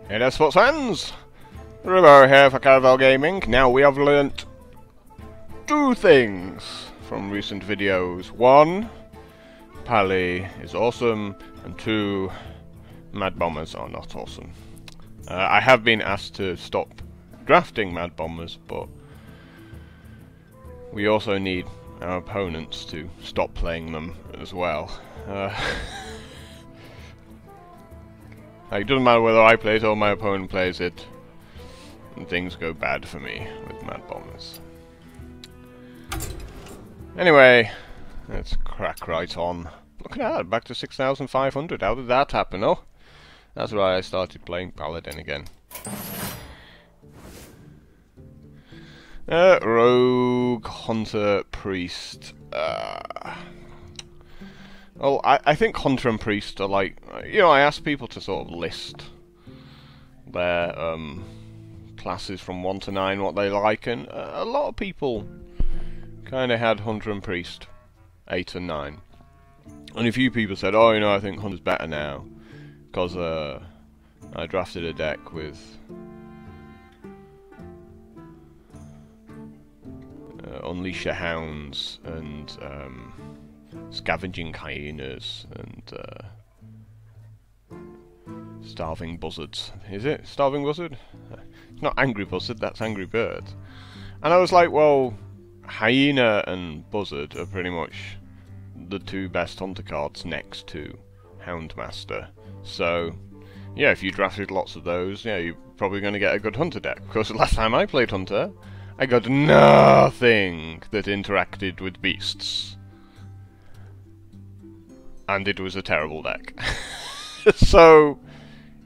Hey there, sports fans! Rivo here for Caravel Gaming. Now we have learnt two things from recent videos. One, Pally is awesome, and two, Mad Bombers are not awesome. I have been asked to stop drafting Mad Bombers, but we also need our opponents to stop playing them as well. Like, it doesn't matter whether I play it or my opponent plays it, and things go bad for me with Mad Bombers. Anyway, let's crack right on. Look at that, back to 6,500. How did that happen? Oh, that's why I started playing Paladin again. Rogue, Hunter, Priest. Well, I think Hunter and Priest are like, you know, I asked people to sort of list their classes from 1 to 9, what they like, and a lot of people kind of had Hunter and Priest 8 and 9. And a few people said, oh, you know, I think Hunter's better now, because I drafted a deck with Unleash Your Hounds and Scavenging Hyenas and Starving Buzzards. Is it? Starving Buzzard? It's not Angry Buzzard, that's Angry Bird. And I was like, well, Hyena and Buzzard are pretty much the two best hunter cards next to Houndmaster. So, yeah, if you drafted lots of those, yeah, you're probably going to get a good hunter deck. Because the last time I played Hunter, I got nothing that interacted with beasts. And it was a terrible deck. So,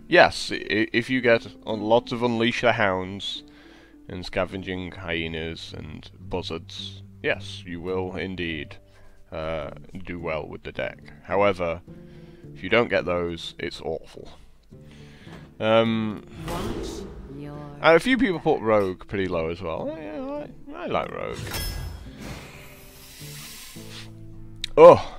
yes, if you get lots of Unleash the Hounds and Scavenging Hyenas and Buzzards, yes, you will indeed do well with the deck. However, if you don't get those, it's awful. A few people put Rogue pretty low as well. Yeah, I like Rogue. Oh!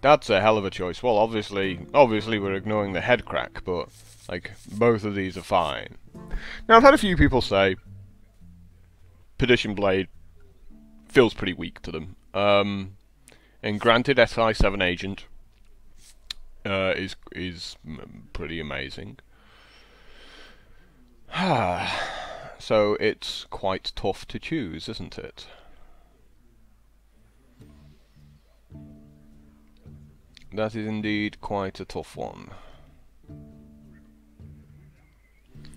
That's a hell of a choice. Well, obviously we're ignoring the head crack, but, like, both of these are fine. Now, I've had a few people say Perdition Blade feels pretty weak to them. And granted, SI7 Agent is pretty amazing. So it's quite tough to choose, isn't it? That is indeed quite a tough one.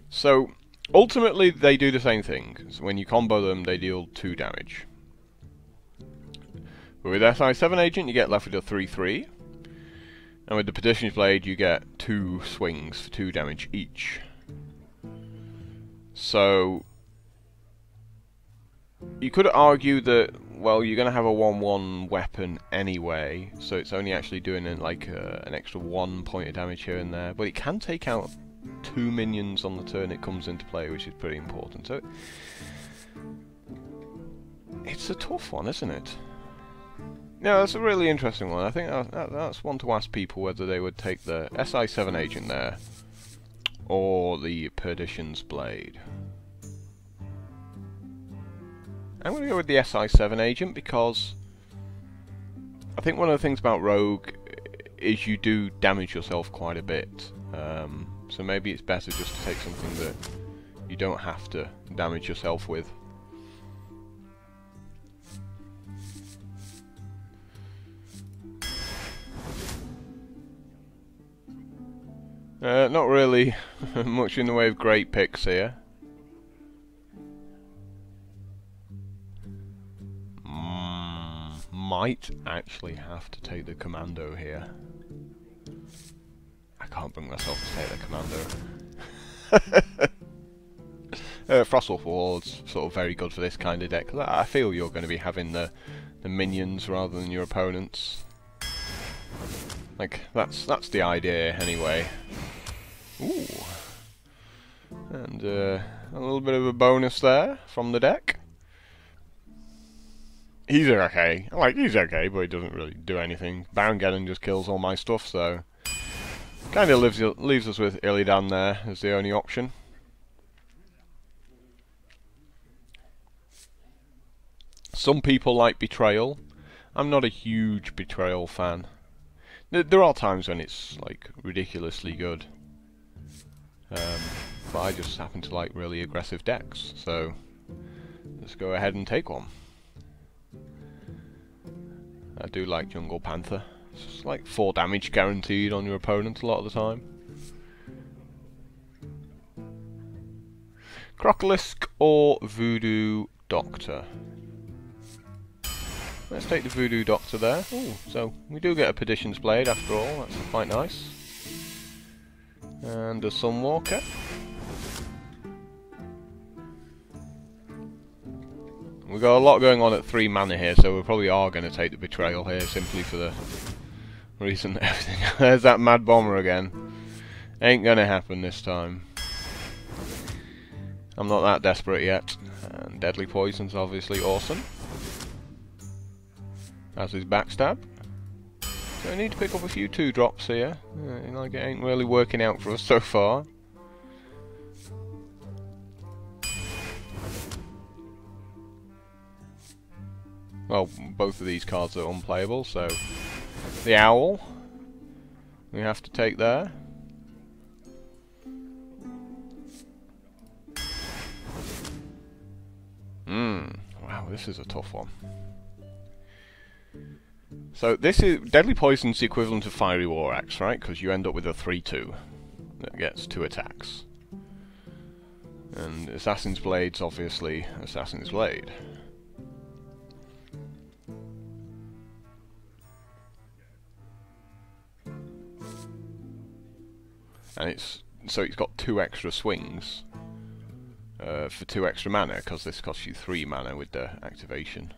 So, ultimately they do the same thing. So when you combo them, they deal 2 damage. But with SI7 Agent, you get left with a 3/3. And with the Perdition's Blade, you get 2 swings for 2 damage each. So, you could argue that, well, you're going to have a 1/1 weapon anyway, so it's only actually doing like an extra 1 point of damage here and there, but it can take out 2 minions on the turn it comes into play, which is pretty important. So it's a tough one, isn't it? Yeah, that's a really interesting one. I think that's one to ask people whether they would take the SI7 Agent there or the Perdition's Blade. I'm going to go with the SI7 Agent because I think one of the things about Rogue is you do damage yourself quite a bit. So maybe it's better just to take something that you don't have to damage yourself with. Not really much in the way of great picks here. Might actually have to take the Commando here. I can't bring myself to take the Commando. Frostwolf Ward's sort of very good for this kind of deck. I feel you're going to be having the minions rather than your opponents. Like, that's the idea anyway. Ooh. And a little bit of a bonus there from the deck. He's okay. Like, he's okay, but he doesn't really do anything. Baron Geddon just kills all my stuff, so Kind of leaves us with Illidan there as the only option. Some people like Betrayal. I'm not a huge Betrayal fan. There are times when it's like ridiculously good, but I just happen to like really aggressive decks, so let's go ahead and take one. I do like Jungle Panther. It's like 4 damage guaranteed on your opponent a lot of the time. Crocolisk or Voodoo Doctor? Let's take the Voodoo Doctor there. Ooh, so we do get a Perdition's Blade after all, that's quite nice. And a Sunwalker. We've got a lot going on at 3 mana here, so we probably are going to take the Betrayal here, simply for the reason everything. There's that Mad Bomber again. Ain't going to happen this time. I'm not that desperate yet. And Deadly Poison's obviously awesome. As is Backstab. So I need to pick up a few 2-drops here. Like it ain't really working out for us so far. Well, both of these cards are unplayable, so the Owl we have to take there. Wow, this is a tough one. So this is Deadly Poison's the equivalent of Fiery War Axe, right? Because you end up with a 3/2 that gets 2 attacks. And Assassin's Blade's obviously Assassin's Blade. And it's got 2 extra swings for 2 extra mana, because this costs you 3 mana with the activation.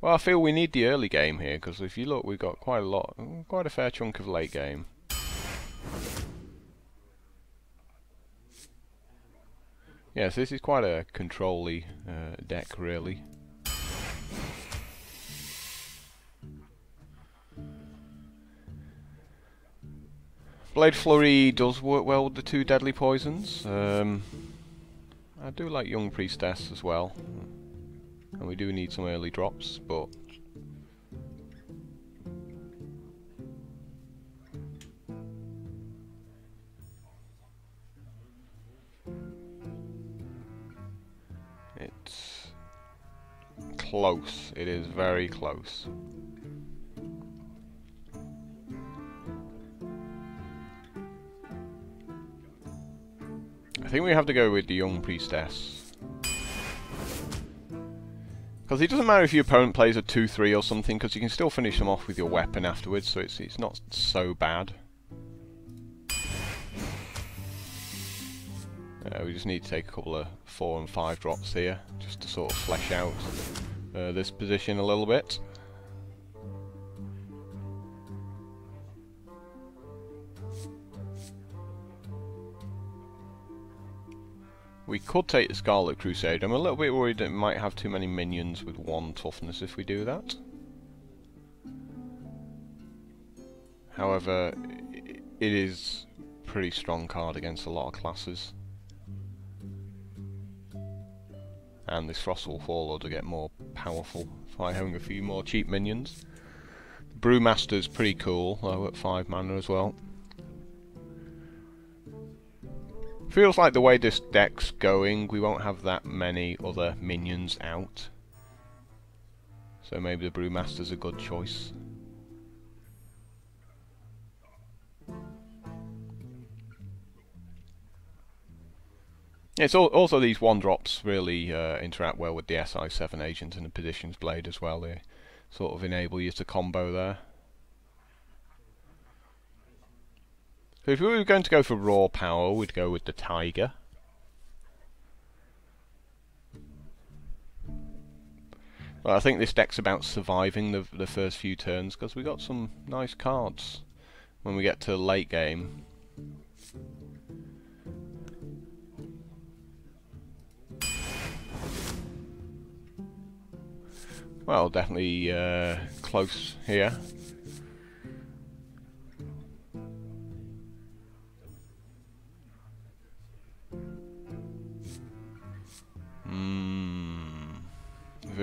Well, I feel we need the early game here, because if you look, we've got quite a fair chunk of late game. Yes, this is quite a control-y deck, really. Blade Flurry does work well with the 2 Deadly Poisons. I do like Young Priestess as well. And we do need some early drops, but it's close. It is very close. I think we have to go with the Young Priestess. Because it doesn't matter if your opponent plays a 2/3 or something, because you can still finish them off with your weapon afterwards, so it's not so bad. We just need to take a couple of 4 and 5 drops here, just to sort of flesh out this position a little bit. We could take the Scarlet Crusade. I'm a little bit worried that it might have too many minions with 1 toughness if we do that. However, it is a pretty strong card against a lot of classes. And this Frostwolf Warlord will get more powerful by having a few more cheap minions. Brewmaster's pretty cool, though, at 5 mana as well. Feels like the way this deck's going, we won't have that many other minions out. So maybe the Brewmaster's a good choice. It's also these 1-drops really interact well with the SI7 agent and the Perdition's Blade as well. They sort of enable you to combo there. So if we were going to go for raw power, we'd go with the Tiger. Well, I think this deck's about surviving the first few turns, because we got some nice cards when we get to late game. Well, definitely close here.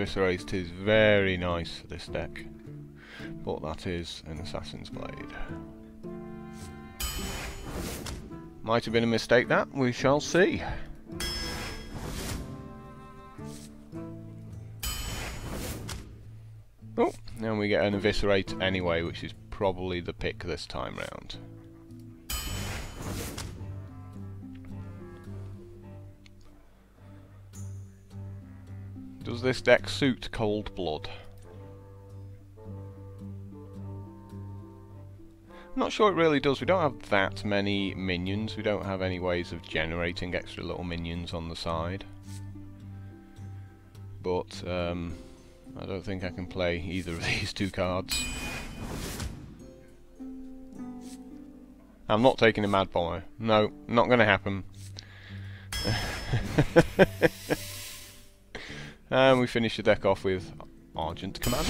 Eviscerate is very nice for this deck, but that is an Assassin's Blade. Might have been a mistake that, we shall see. Oh, now we get an Eviscerate anyway, which is probably the pick this time round. Does this deck suit Cold Blood? I'm not sure it really does. We don't have that many minions. We don't have any ways of generating extra little minions on the side. But I don't think I can play either of these two cards. I'm not taking a Mad Bomber. No, not going to happen. And we finish the deck off with Argent Command.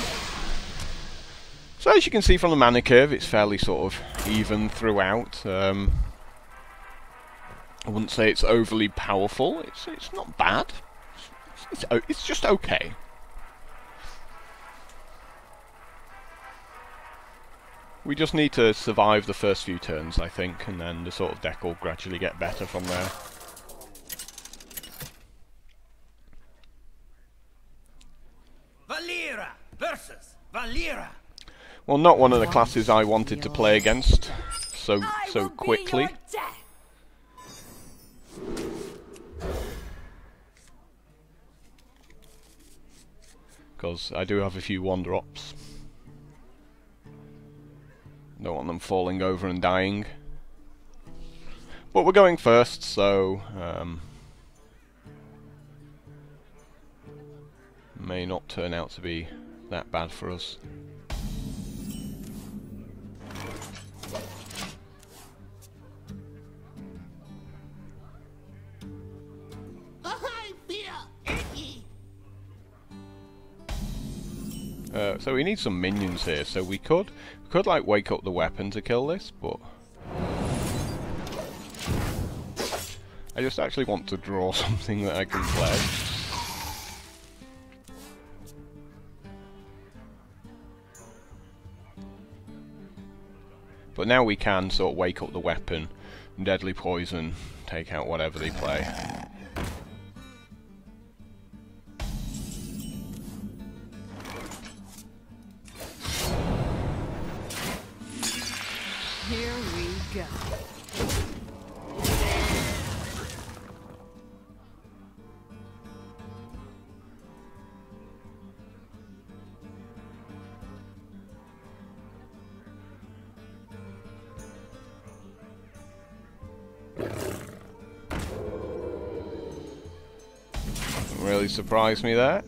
So as you can see from the mana curve, it's fairly sort of even throughout. I wouldn't say it's overly powerful. It's not bad. It's just okay. We just need to survive the first few turns, I think, and then the sort of deck will gradually get better from there. Valera versus Valera. Well, not one of the classes I wanted to play against so quickly. Because I do have a few one-drops. Don't want them falling over and dying. But we're going first, so may not turn out to be that bad for us. So we need some minions here, so we could like wake up the weapon to kill this, but I just actually want to draw something that I can play. But now we can sort of wake up the weapon, deadly poison, take out whatever they play. Here we go. Doesn't really surprise me there.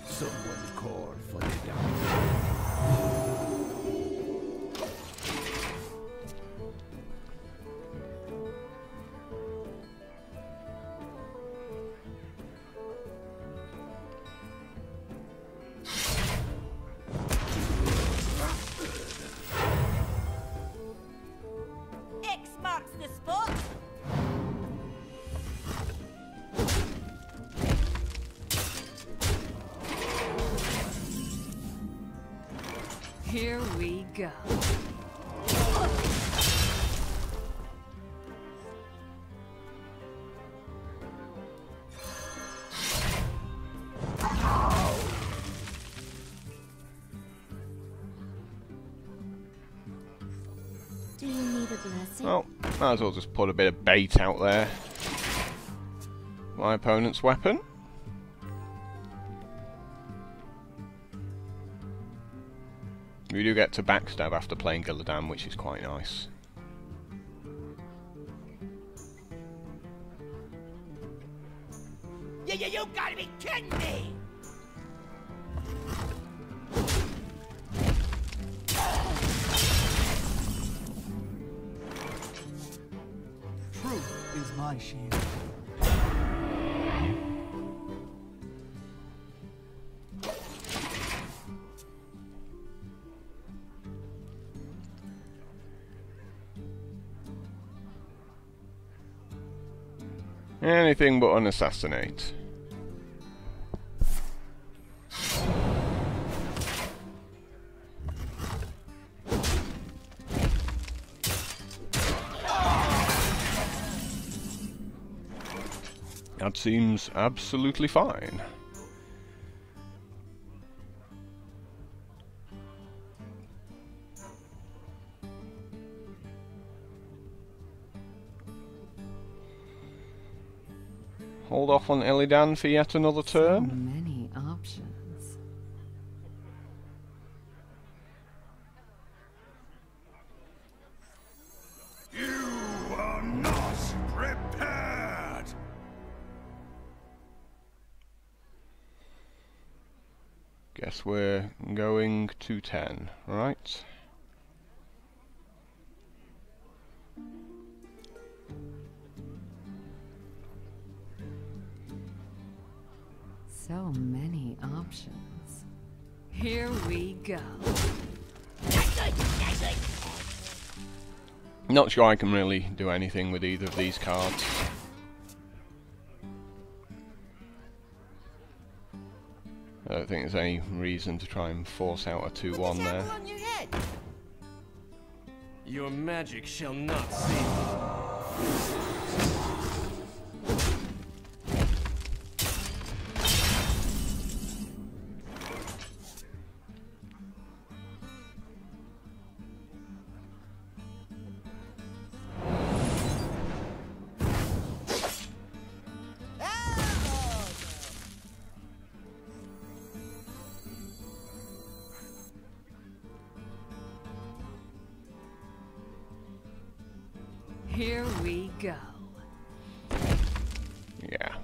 Someone call for the doctor. X marks the spot. Here we go. Do you need a blessing? Well, might as well just put a bit of bait out there. My opponent's weapon. We do get to backstab after playing Gillidan, which is quite nice. You gotta be kidding me! Truth is my shield. Anything but an assassinate. That seems absolutely fine. Hold off on Illidan for yet another turn. So many options. You are not prepared! Guess we're going to 10, right? So many options. Here we go. Not sure I can really do anything with either of these cards. I don't think there's any reason to try and force out a 2-1 there. Your magic shall not save you. Here we go. Yeah.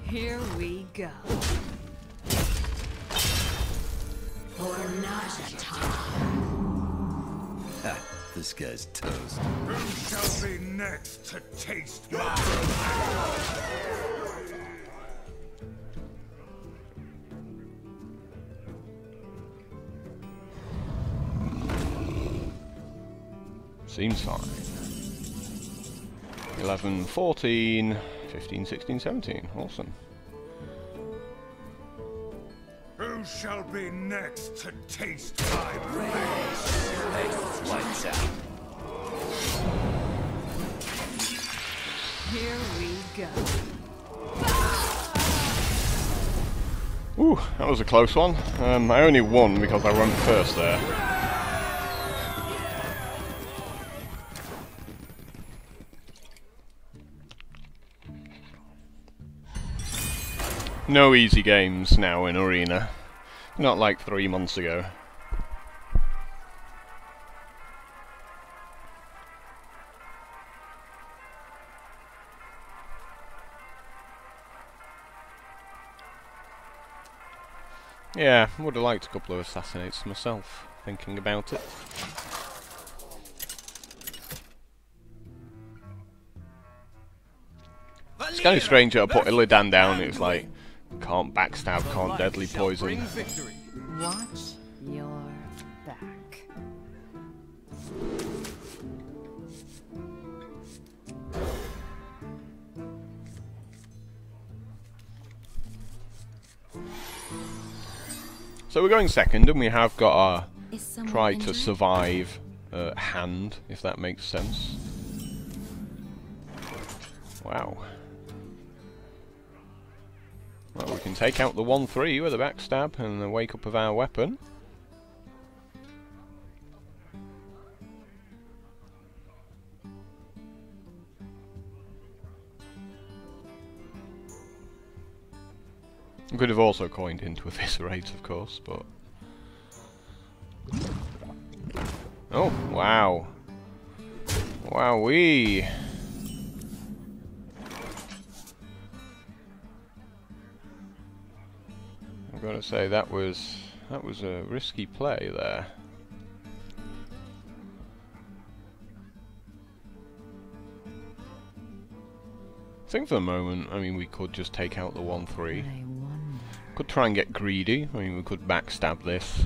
Here we go. For not a time. Ha, this guy's toast. Who shall be next to taste my... Seems fine. 11, 14, 15, 16, 17. Awesome. Who shall be next to taste my Lights out. Here we go. Ooh, that was a close one. I only won because I went first there. No easy games now in Arena. Not like 3 months ago. Yeah, would have liked a couple of assassinates myself, thinking about it. It's kind of strange that I put Illidan down, it's like, can't backstab, can't deadly poison. Watch your back. So we're going second, and we have got our Is someone try to injured? survive hand, if that makes sense. Wow. Well, we can take out the 1-3 with a backstab and the wake up of our weapon. We could have also coined into eviscerate, of course, but... Oh, wow. Wowee. I've got to say that was a risky play there. I think for the moment, I mean, we could just take out the 1-3. I wonder. Could try and get greedy. I mean, we could backstab this.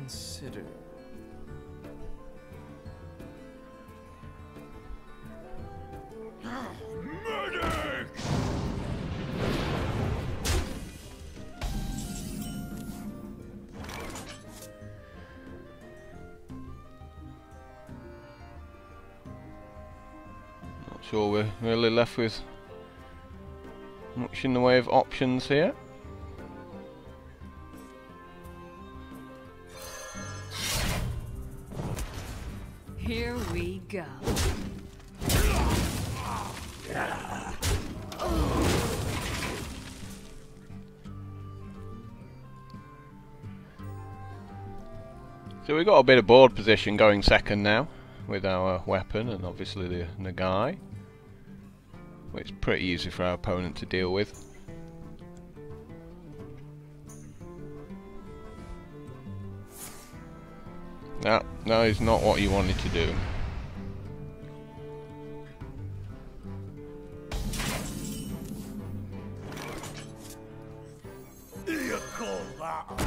consider. Medic! Not sure we're really left with much in the way of options here. Here we go. So we've got a bit of board position going second now with our weapon and obviously the guy, which is pretty easy for our opponent to deal with. That is not what you wanted to do. You call that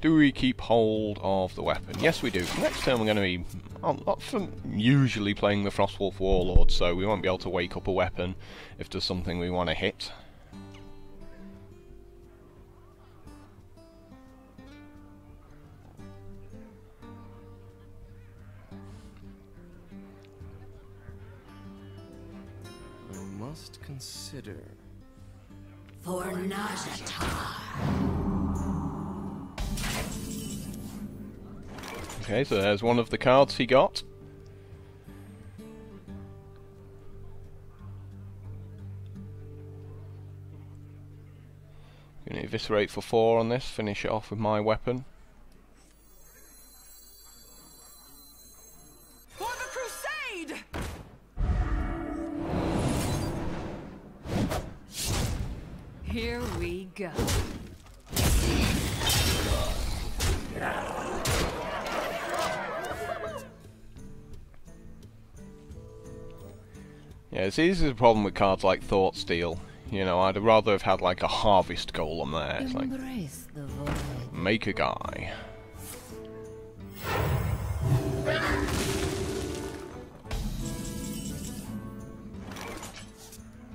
Do we keep hold of the weapon? Yes, we do. Next turn we're going to be usually playing the Frostwolf Warlord, so we won't be able to wake up a weapon if there's something we want to hit. I must consider. For Najatar. Okay, so there's one of the cards he got. Gonna eviscerate for 4 on this, finish it off with my weapon. For the crusade! Here we go. Yeah, this is the problem with cards like Thought Steal. You know, I'd rather have had like a harvest goal on there. It's like, Embrace the void. make a guy.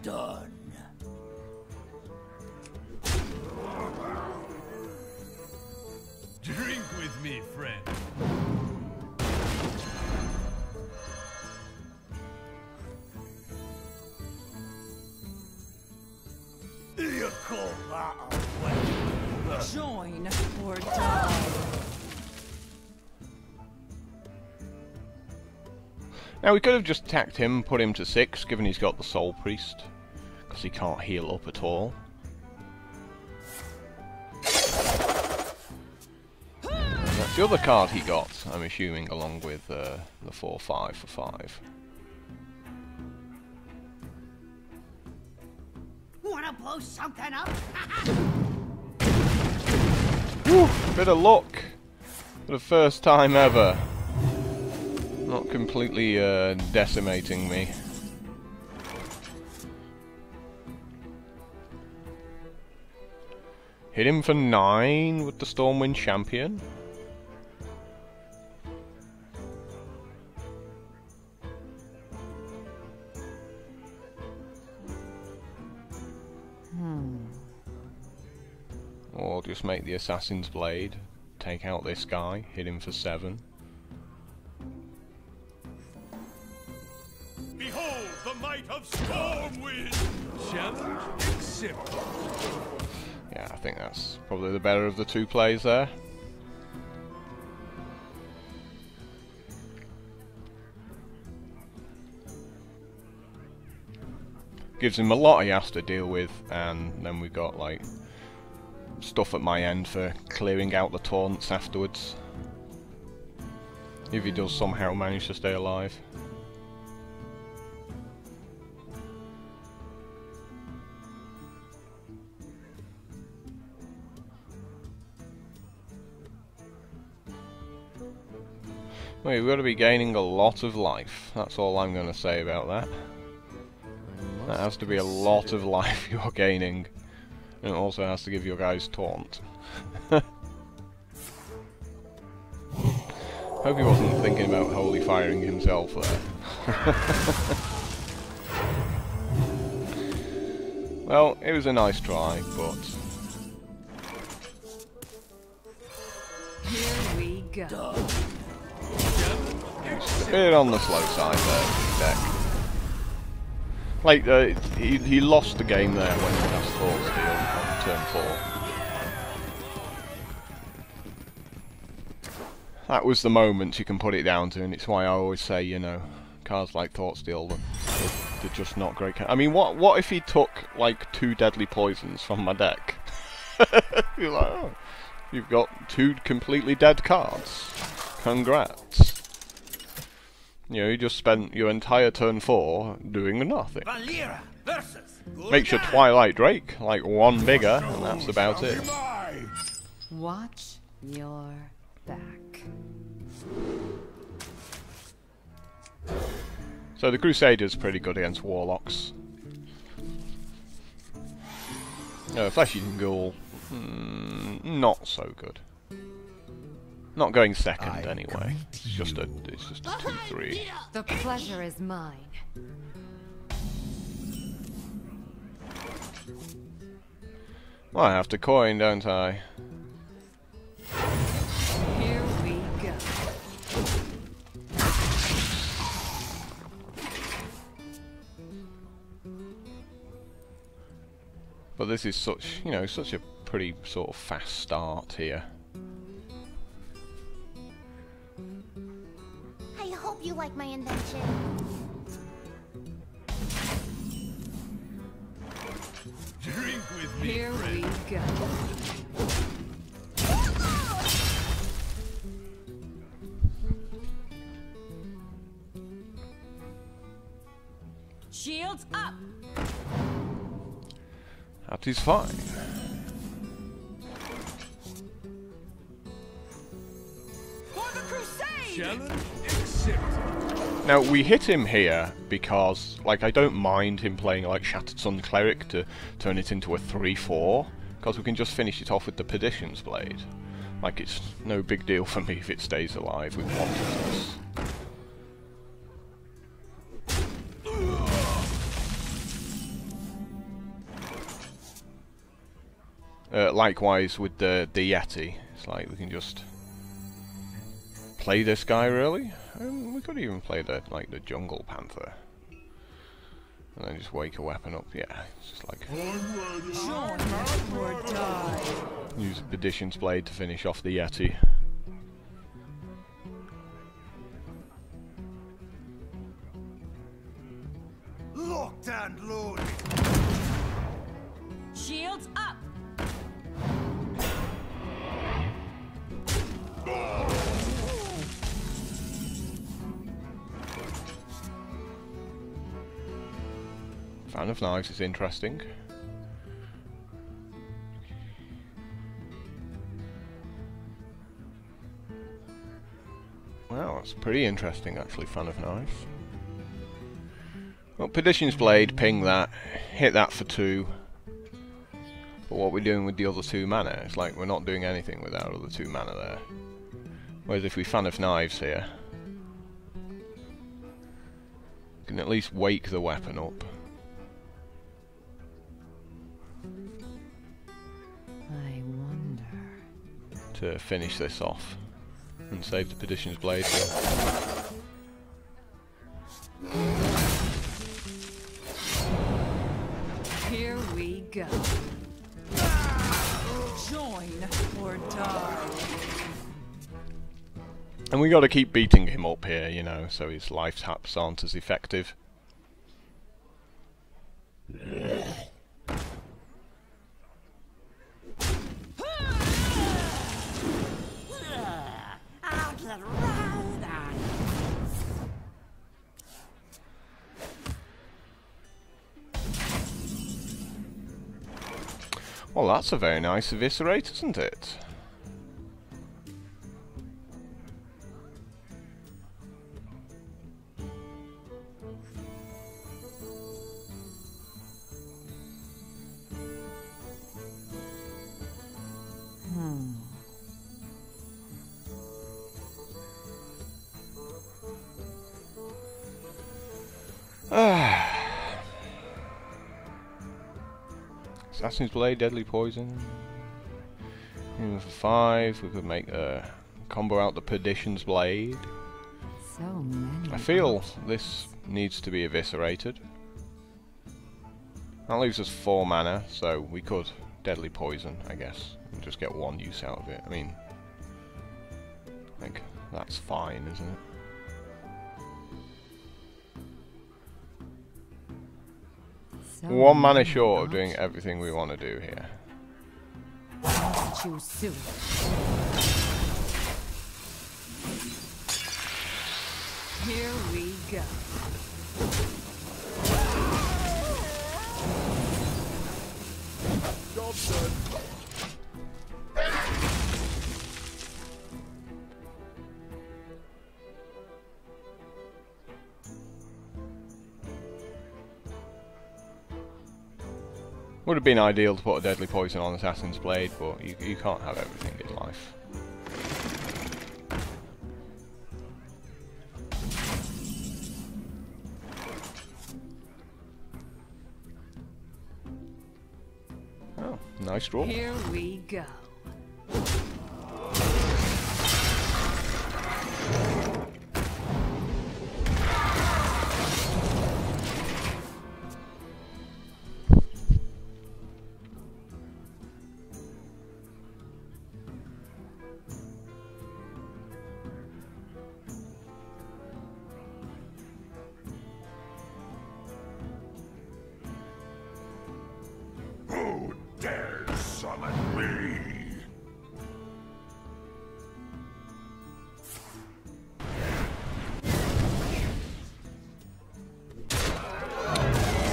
done. Drink with me, friend. You call that a weapon? Join or die. Now we could have just attacked him, put him to 6, given he's got the Soul Priest, because he can't heal up at all. That's the other card he got, I'm assuming, along with the 4/5 for 5. Wanna blow something up? Whew, bit of luck for the first time ever. Not completely decimating me. Hit him for 9 with the Stormwind Champion. Or just make the Assassin's Blade, take out this guy, hit him for 7. Behold the might of Stormwind! Challenge accepted. Yeah, I think that's probably the better of the 2 plays there. Gives him a lot he has to deal with, and then we've got like stuff at my end for clearing out the taunts afterwards. If he does somehow manage to stay alive. Well, you've got to be gaining a lot of life. That's all I'm going to say about that. I That has to be a lot of life you're gaining. And it also has to give your guys taunt. Hope he wasn't thinking about holy firing himself there. Well, it was a nice try, but... Here we go. Just a bit on the slow side there, deck. Like, he lost the game there when he cast Hearthstone on turn 4. That was the moment you can put it down to, and it's why I always say, you know, cards like Thoughtsteel, they're just not great. I mean, what if he took, like, 2 deadly poisons from my deck? You're like, oh, you've got 2 completely dead cards. Congrats. You know, you just spent your entire turn 4 doing nothing. Makes your Twilight Drake like 1 bigger, and that's about it. Watch your back. So the Crusader's pretty good against Warlocks. Flesh-Eating Ghoul, not so good. Not going second anyway. It's just a 2-3. The pleasure is mine. Well, I have to coin, don't I? Here we go. But this is such, you know, such a pretty sort of fast start here. I hope you like my invention. Drink with me, Here we go. Shields up. That is fine. For the crusade. Challenge accepted. Now, we hit him here because, like, I don't mind him playing, like, Shattered Sun Cleric to turn it into a 3-4, because we can just finish it off with the Perdition's Blade. Like, it's no big deal for me if it stays alive with 1 success. Likewise with the Yeti, it's like we can just play this guy really. We could even play the Jungle Panther, and then just wake a weapon up. Yeah, it's just like Or die. use a Perdition's Blade to finish off the Yeti. Locked and loaded. Shields up. Fan of Knives is interesting. Wow, that's pretty interesting actually, Fan of Knives. Well, Perdition's Blade, ping that, hit that for 2. But what we're doing with the other 2 mana, it's like we're not doing anything with our other 2 mana there. Whereas if we Fan of Knives here, we can at least wake the weapon up. I wonder. To finish this off and save the Perdition's Blade. Here we go. Join or die. And we got to keep beating him up here, you know, so his life taps aren't as effective. Well, that's a very nice eviscerate, isn't it? Assassin's Blade, Deadly Poison. For 5, we could make a combo out the Perdition's Blade. So many. I feel this needs to be eviscerated. That leaves us 4 mana, so we could Deadly Poison, I guess, and just get 1 use out of it. I mean, I think that's fine, isn't it? So 1 mana many short of doing options. everything we want to do here. Choose soon. Here we go. Job done. Would have been ideal to put a Deadly Poison on Assassin's Blade, but you can't have everything in life. Oh, nice draw. Here we go. Who dares summon me?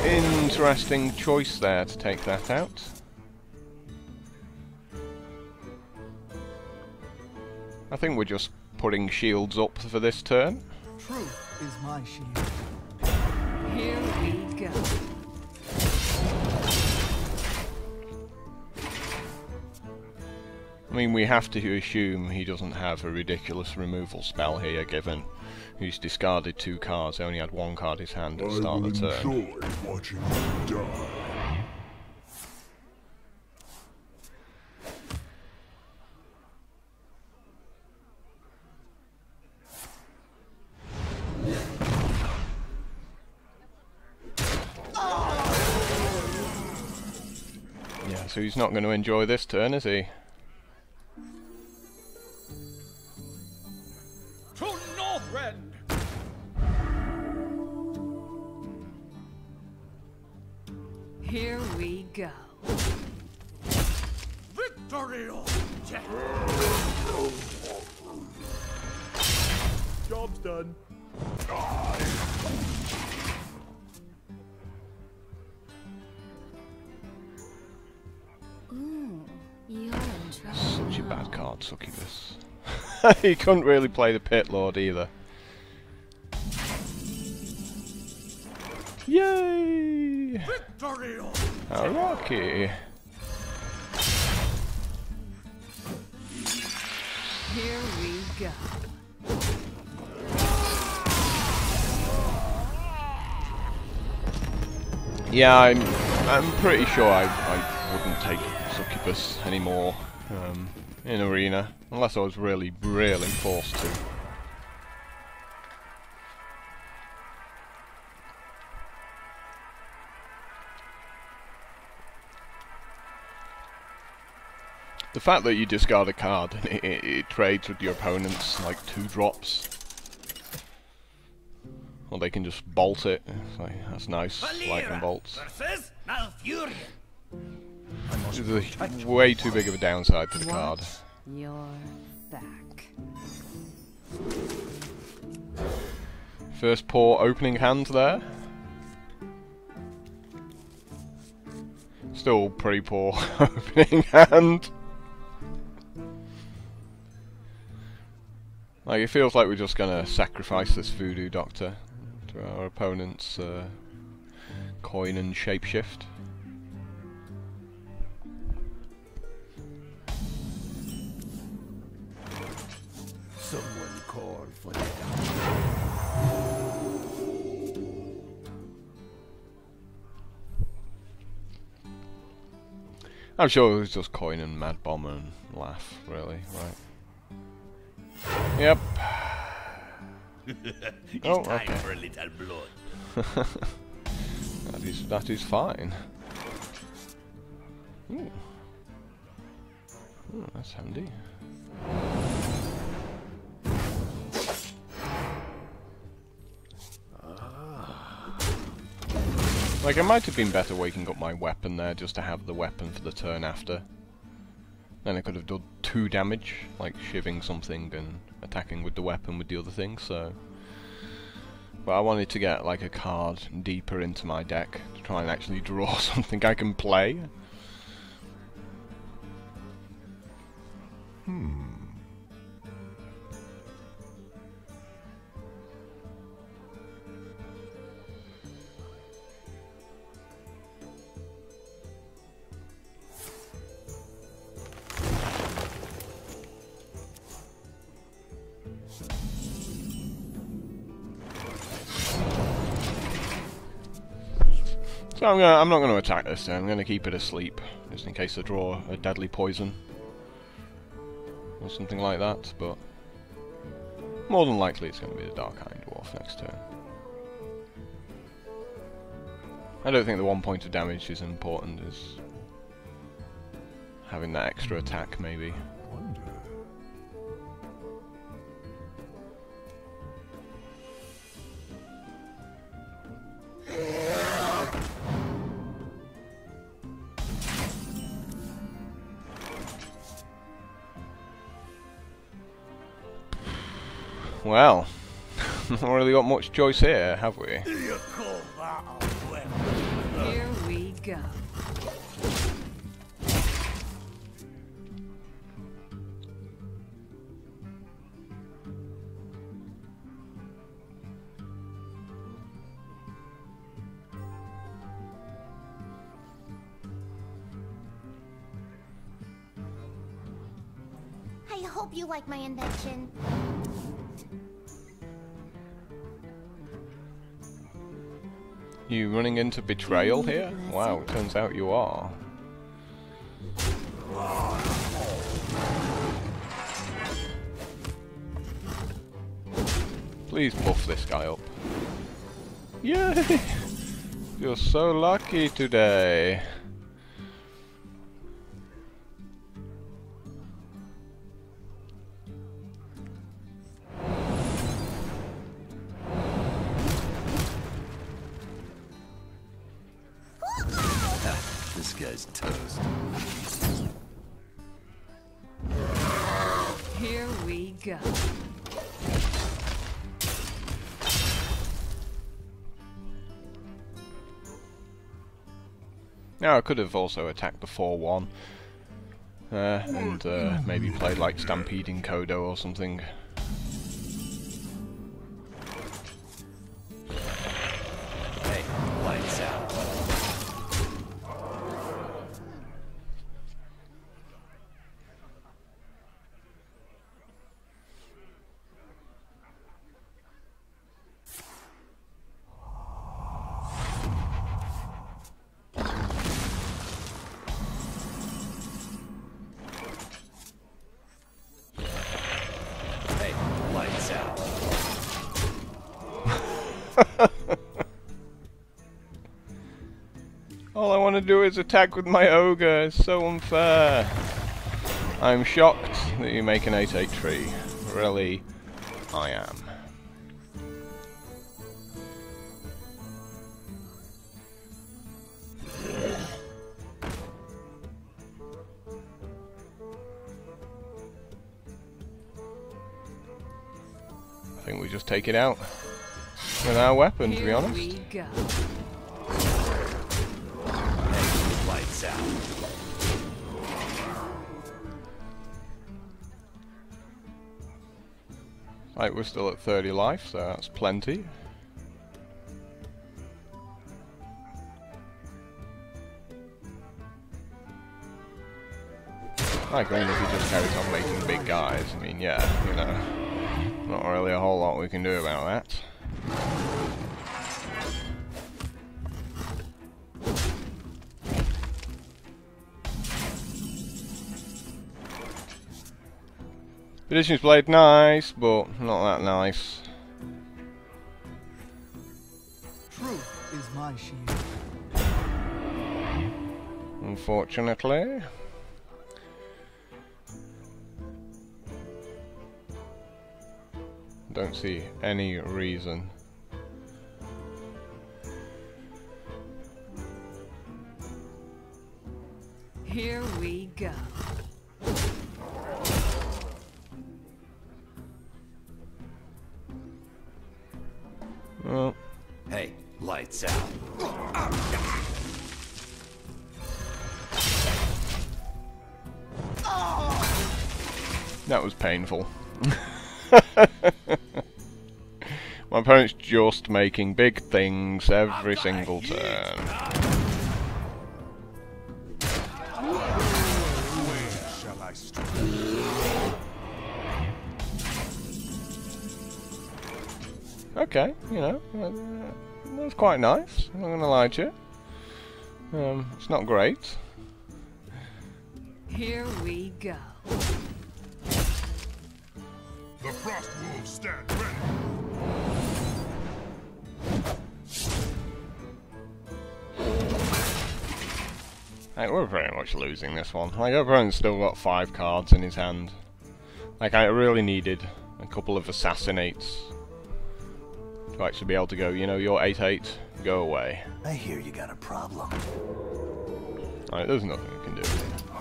Interesting choice there to take that out. I think we're just putting shields up for this turn. Truth is my shield. Here we go. I mean, we have to assume he doesn't have a ridiculous removal spell here, given he's discarded 2 cards, only had 1 card in his hand at the start of the turn. Enjoy watching you die. Yeah, so he's not going to enjoy this turn, is he? To Northrend! Here we go. Victory or death! Job's done. Ooh, you're in trouble. Such a bad card, Succubus. He couldn't really play the Pit Lord either. Yay! Victory or How lucky! Here we go. Yeah, I'm pretty sure I wouldn't take Succubus anymore in Arena, unless I was really forced to. The fact that you discard a card and it trades with your opponent's like 2 drops, or they can just bolt it. It's like, that's nice, lightning bolts. versus Malfurion. This is a way too big of a downside to the card. You're back. First poor opening hand there. Still pretty poor opening hand. Like, it feels like we're just gonna sacrifice this Voodoo Doctor to our opponent's coin and shapeshift. Someone call for the I'm sure it was just coin and mad bomb and laugh, really, right? Yep. It's Oh, time okay. for a little blood. That is fine. Ooh. Ooh, that's handy. Like, it might have been better waking up my weapon there just to have the weapon for the turn after. Then I could have done 2 damage, like shiving something and attacking with the weapon with the other thing, so... But I wanted to get, like, a card deeper into my deck to try and actually draw something I can play. So I'm not going to attack this turn. I'm going to keep it asleep, just in case I draw a deadly poison or something like that. But more than likely, it's going to be the Dark Iron Dwarf next turn. I don't think the 1 point of damage is important as having that extra attack, maybe. Well, not really got much choice here, have we? You call that a weapon? Here we go. I hope you like my invention. You running into betrayal here? Wow, it turns out you are. Please buff this guy up. Yay! You're so lucky today. This guy's toast. Here we go. Now I could have also attacked the 4-1 and maybe played like Stampeding Kodo or something. Hey, lights out. Hey, lights out. All I want to do is attack with my ogre. It's so unfair. I'm shocked that you make an 8/8 tree. Really, I am. I think we just take it out with our weapon, to be Here honest. we go. Hey, lights out. Right, we're still at 30 life, so that's plenty. I agree, if he just carries on making big guys, I mean, yeah, you know, not really a whole lot we can do about that. Edition's Blade, nice, but not that nice. Truth is my shield. Unfortunately. Don't see any reason. Here we go. Well, Hey, lights out. that was painful. My opponent's just making big things every single turn. Where shall I start? Okay, you know, that's quite nice. I'm not gonna lie to you. It's not great. Here we go. The frost wolves stand ready. Like, we're pretty much losing this one. Like, our opponent's still got 5 cards in his hand. Like, I really needed a couple of assassinates to actually be able to go, you know, you're 8/8, go away. I hear you got a problem. Like, there's nothing you can do.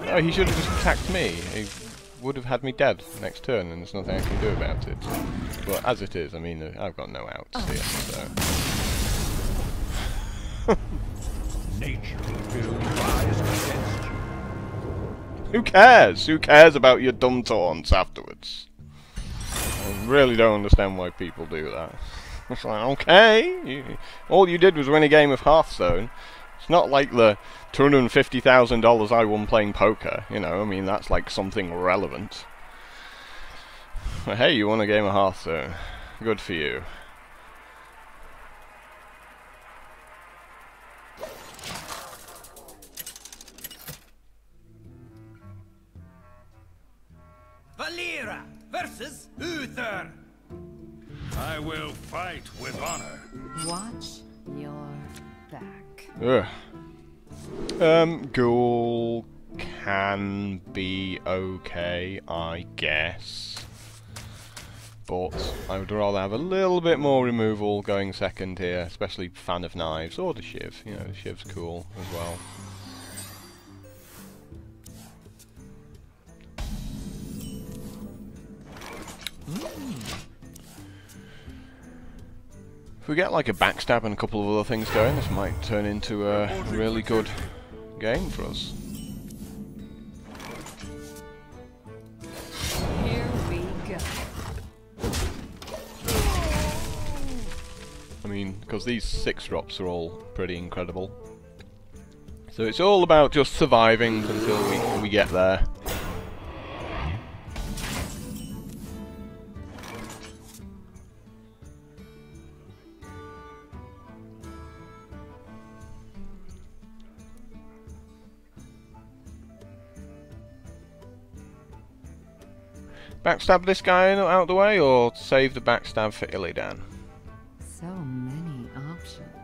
No, he should have just attacked me. He would have had me dead next turn, and there's nothing I can do about it. But as it is, I mean, I've got no outs here, so... Nature will rise against you. Who cares? Who cares about your dumb taunts afterwards? I really don't understand why people do that. It's like, okay, all you did was win a game of Hearthstone. It's not like the $250,000 I won playing poker, you know, I mean, that's like something relevant. But hey, you won a game of Hearthstone. Good for you. Valera versus Uther. I will fight with honor. Watch your back. Ugh. Ghoul can be okay, I guess. But I would rather have a little bit more removal going second here, especially Fan of Knives, or the Shiv. You know, the Shiv's cool as well. If we get like a backstab and a couple of other things going, this might turn into a really good game for us. Here we go. I mean, because these 6-drops are all pretty incredible. So it's all about just surviving until we get there. Backstab this guy out of the way, or save the backstab for Illidan? So many options.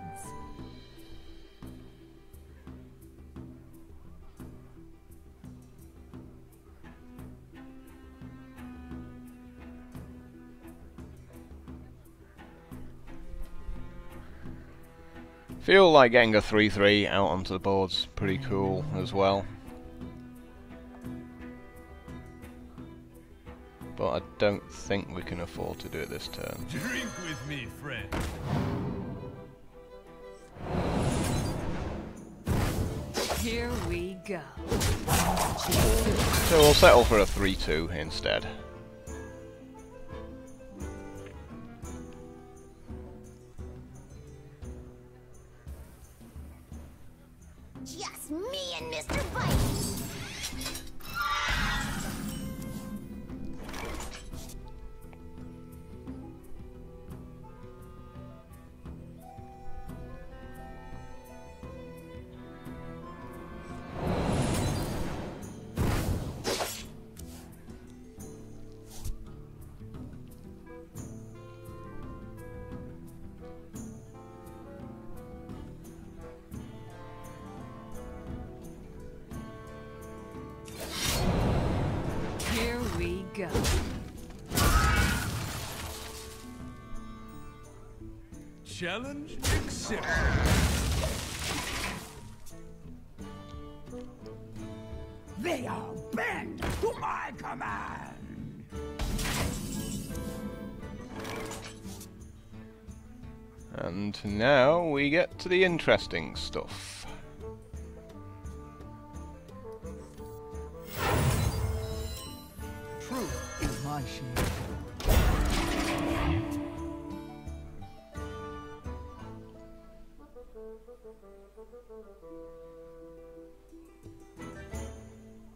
Feel like getting a 3/3 out onto the board's pretty cool as well. But I don't think we can afford to do it this turn. Drink with me, friend. Here we go. So we'll settle for a 3/2 instead. Just me and Mr. Bite. go. Challenge accepted. They all bend to my command. And now we get to the interesting stuff. Truth is my shield.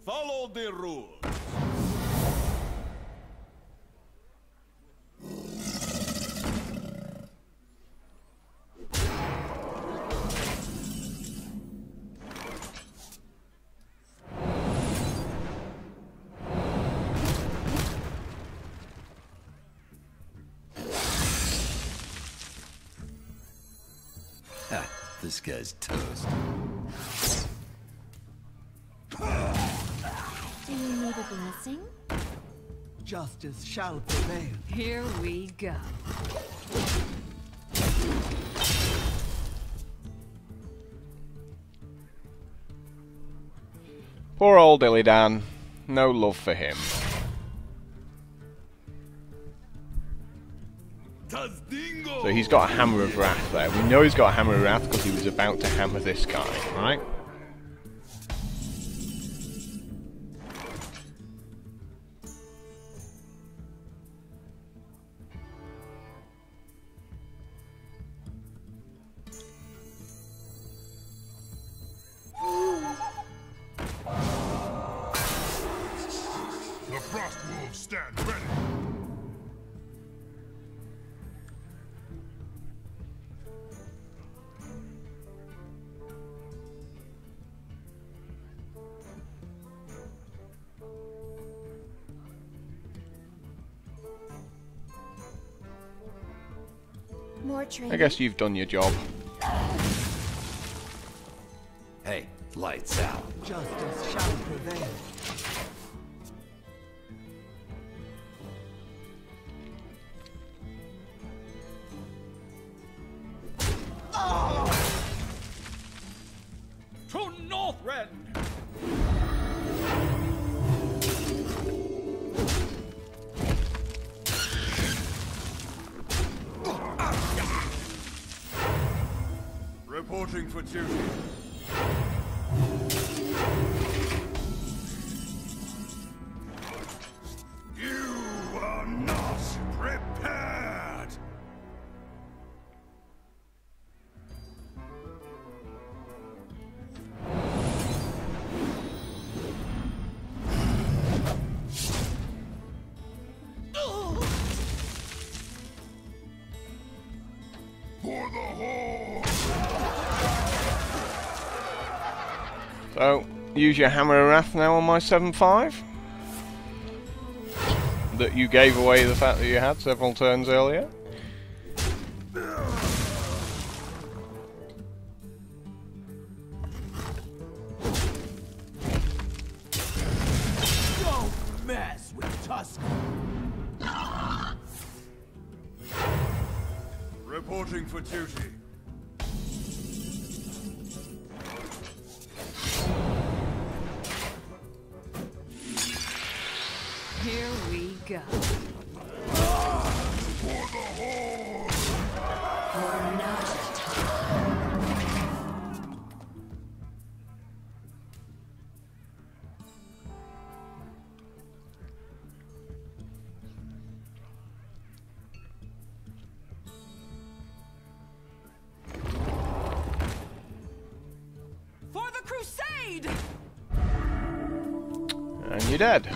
Follow the rules. This guy's toast. Do you need a blessing? Justice shall prevail. Here we go. Poor old Illidan. No love for him. So he's got a Hammer of Wrath there. We know he's got a Hammer of Wrath because he was about to hammer this guy, right? The Frost Wolves stand ready. More training. I guess you've done your job. Hey, lights out. Justice shall prevail. To Northrend! Reporting for duty. You are not prepared! For the Horde! So, use your Hammer of Wrath now on my 7-5. That you gave away the fact that you had several turns earlier. Don't mess with Tusk. Reporting for duty. Here we go. For the Horde! For the crusade! And you're dead.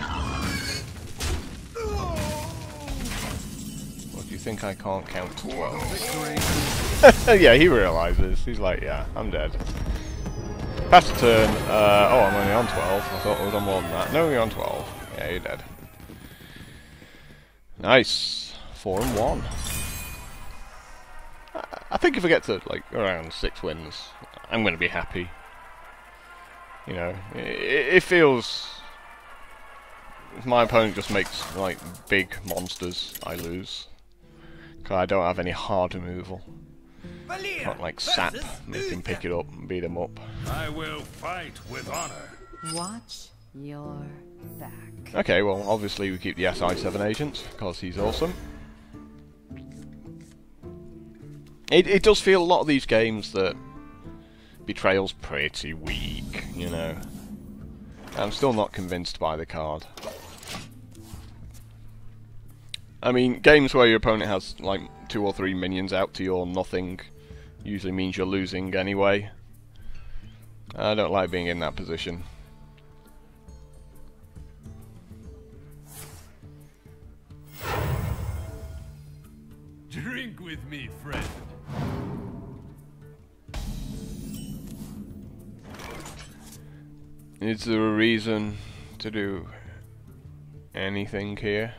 What do you think I can't count to 12? Yeah, he realises. He's like, yeah, I'm dead. Pass the turn. Oh, I'm only on 12. I thought I was on more than that. No, you're on 12. Yeah, you're dead. Nice. 4 and 1. I think if I get to like around 6 wins, I'm going to be happy. You know, it feels if my opponent just makes like big monsters, I lose. Cause I don't have any hard removal. Not like sap, make him pick it up and beat him up. I will fight with honor. Watch your back. Okay, well obviously we keep the SI7 agent because he's awesome. It does feel a lot of these games that Betrayal's pretty weak, you know. I'm still not convinced by the card. I mean, games where your opponent has like 2 or 3 minions out to your nothing usually means you're losing anyway. I don't like being in that position. Drink with me, friend. Is there a reason to do anything here?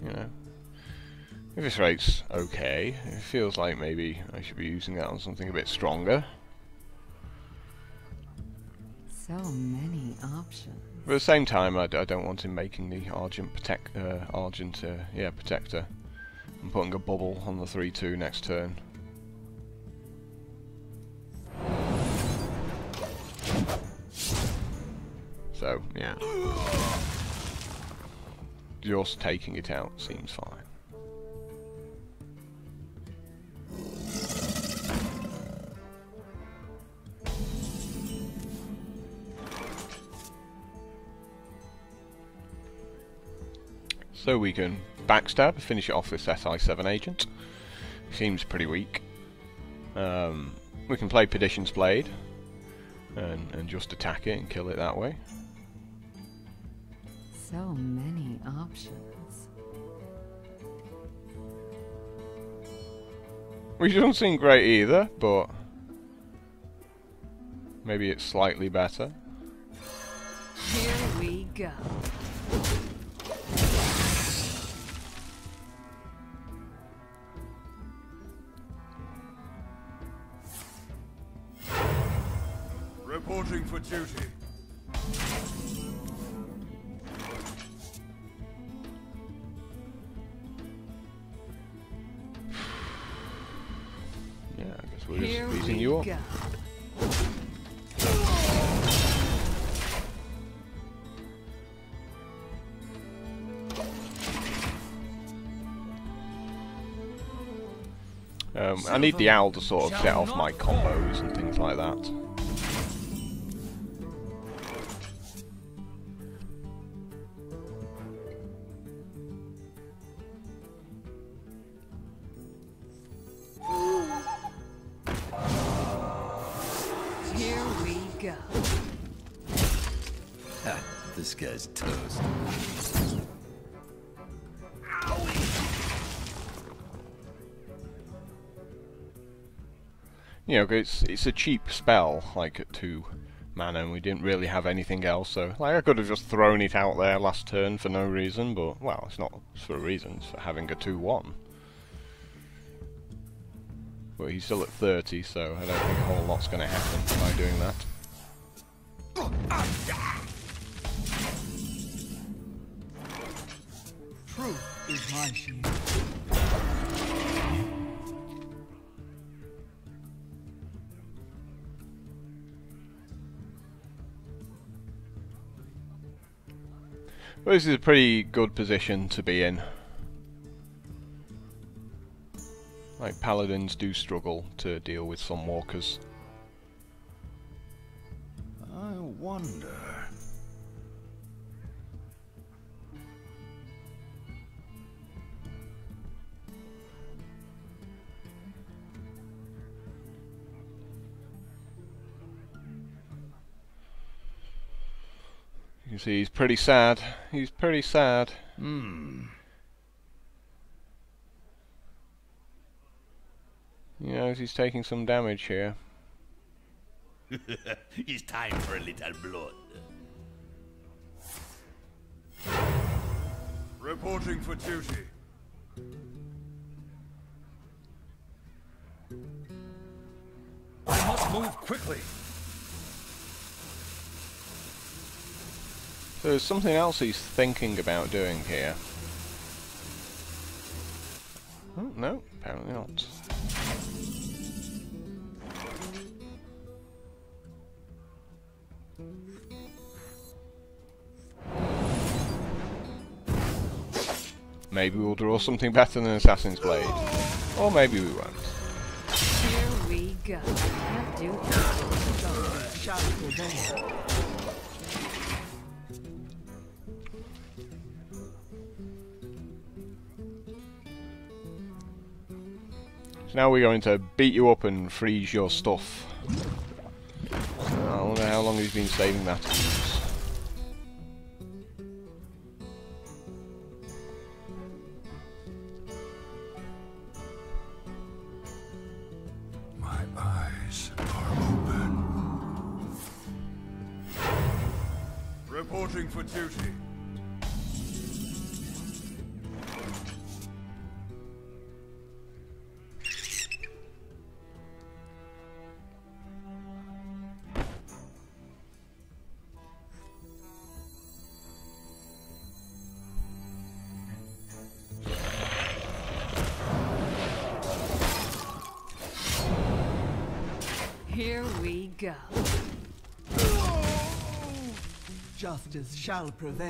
You know, if this rate's okay, it feels like maybe I should be using that on something a bit stronger. So many options. But at the same time, I don't want him making the Argent Protector and putting a bubble on the 3/2 next turn. So, yeah. Just taking it out seems fine. So we can backstab, finish it off with SI7 agent. Seems pretty weak. We can play Perdition's Blade and just attack it and kill it that way. So many options. Which doesn't seem great either, but maybe it's slightly better. Here we go. Reporting for duty. Yeah, I guess we're Here just beating we you up. go. I need the owl to sort of set off my combos and things like that. Here we go. Ha, this guy's toast. You know, it's a cheap spell, like at 2 mana, and we didn't really have anything else, so like I could have just thrown it out there last turn for no reason, but well, it's not for a reason, it's for having a 2/1. But he's still at 30, so I don't think a whole lot's going to happen by doing that. Truth is my shield. But this is a pretty good position to be in. Like, paladins do struggle to deal with some walkers. I wonder. You can see he's pretty sad. He's pretty sad. You know, he's taking some damage here. It's time for a little blood. Reporting for duty. I must move quickly. There's something else he's thinking about doing here. Oh, no, apparently not. Maybe we'll draw something better than Assassin's Blade. Or maybe we won't. Here we go. That do Shall prevail. So now we're going to beat you up and freeze your stuff. I wonder how long he's been saving that to use. My eyes are open. Reporting for duty. Here we go. Justice shall prevail.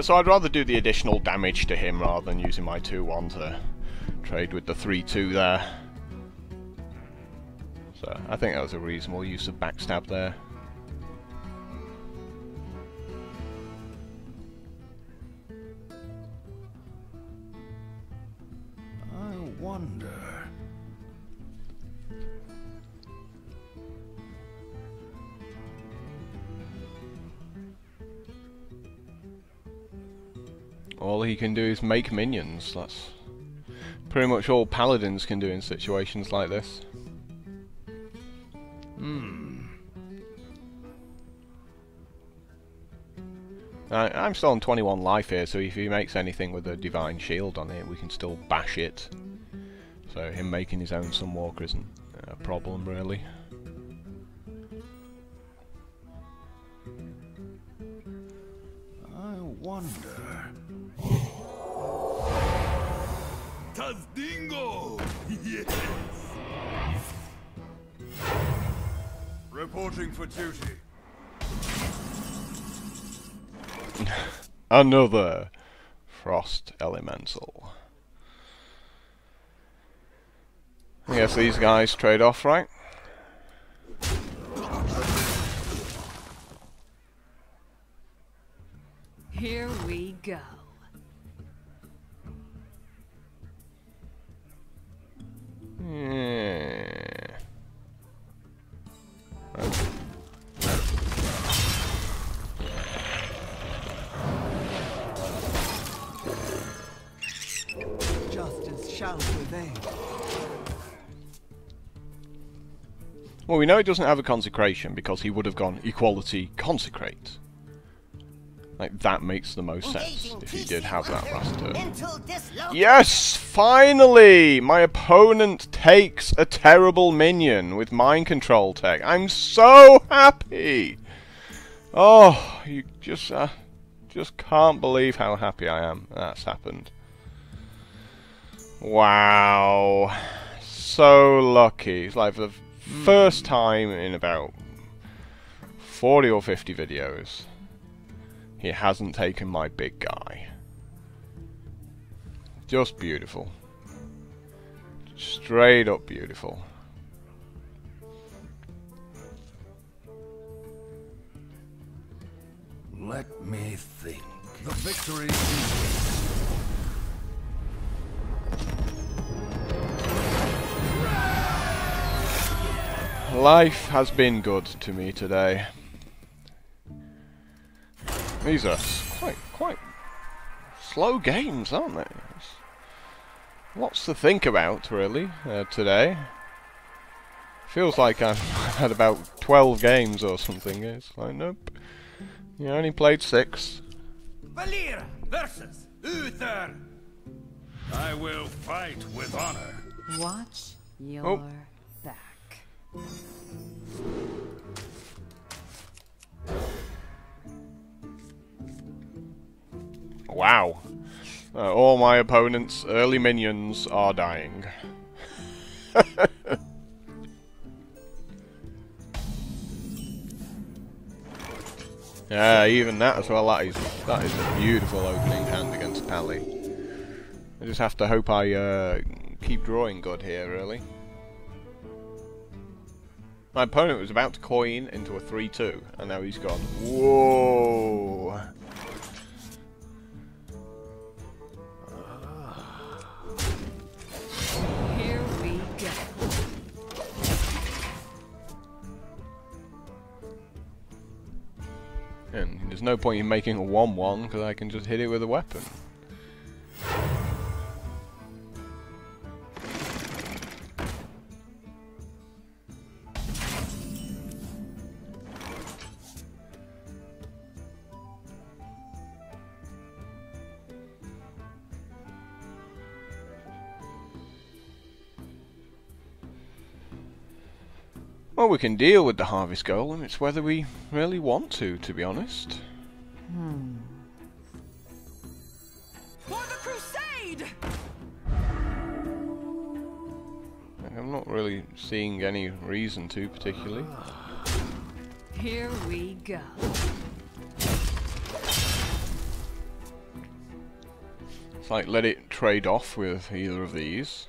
So I'd rather do the additional damage to him rather than using my 2-1 to trade with the 3-2 there. So I think that was a reasonable use of backstab there. I wonder. All he can do is make minions. That's pretty much all paladins can do in situations like this. I'm still on 21 life here, so if he makes anything with a divine shield on it, we can still bash it. So him making his own Sunwalker isn't a problem, really. I wonder. Tazdingo! Yes! Reporting for duty. Another Frost Elemental. I guess these guys trade off, right? Here we go. Yeah. Justice shall prevail. Well, we know he doesn't have a consecration because he would have gone equality consecrate. Like, that makes the most sense if he did have that last turn. Yes! Finally! My opponent takes a terrible minion with mind control tech. I'm so happy! Oh, you just can't believe how happy I am that's happened. Wow. So lucky. It's like for the first time in about 40 or 50 videos, he hasn't taken my big guy. Just beautiful. Straight up beautiful. Let me think. The victory is Life has been good to me today. These are quite slow games, aren't they? Lots to think about, really, today. Feels like I've had about 12 games or something. It's like, nope. You only played 6. Valir versus Uther. I will fight with honor. Watch your Oh. back. Wow. All my opponents' early minions are dying. Yeah, even that as well. That is a beautiful opening hand against Pally. I just have to hope I keep drawing good here, really. My opponent was about to coin into a 3-2, and now he's gone. Whoa! Here we go. And there's no point in making a 1-1 because I can just hit it with a weapon. Well, we can deal with the Harvest Golem, it's whether we really want to be honest. For the crusade! I'm not really seeing any reason to, particularly. Here we go. It's like, let it trade off with either of these.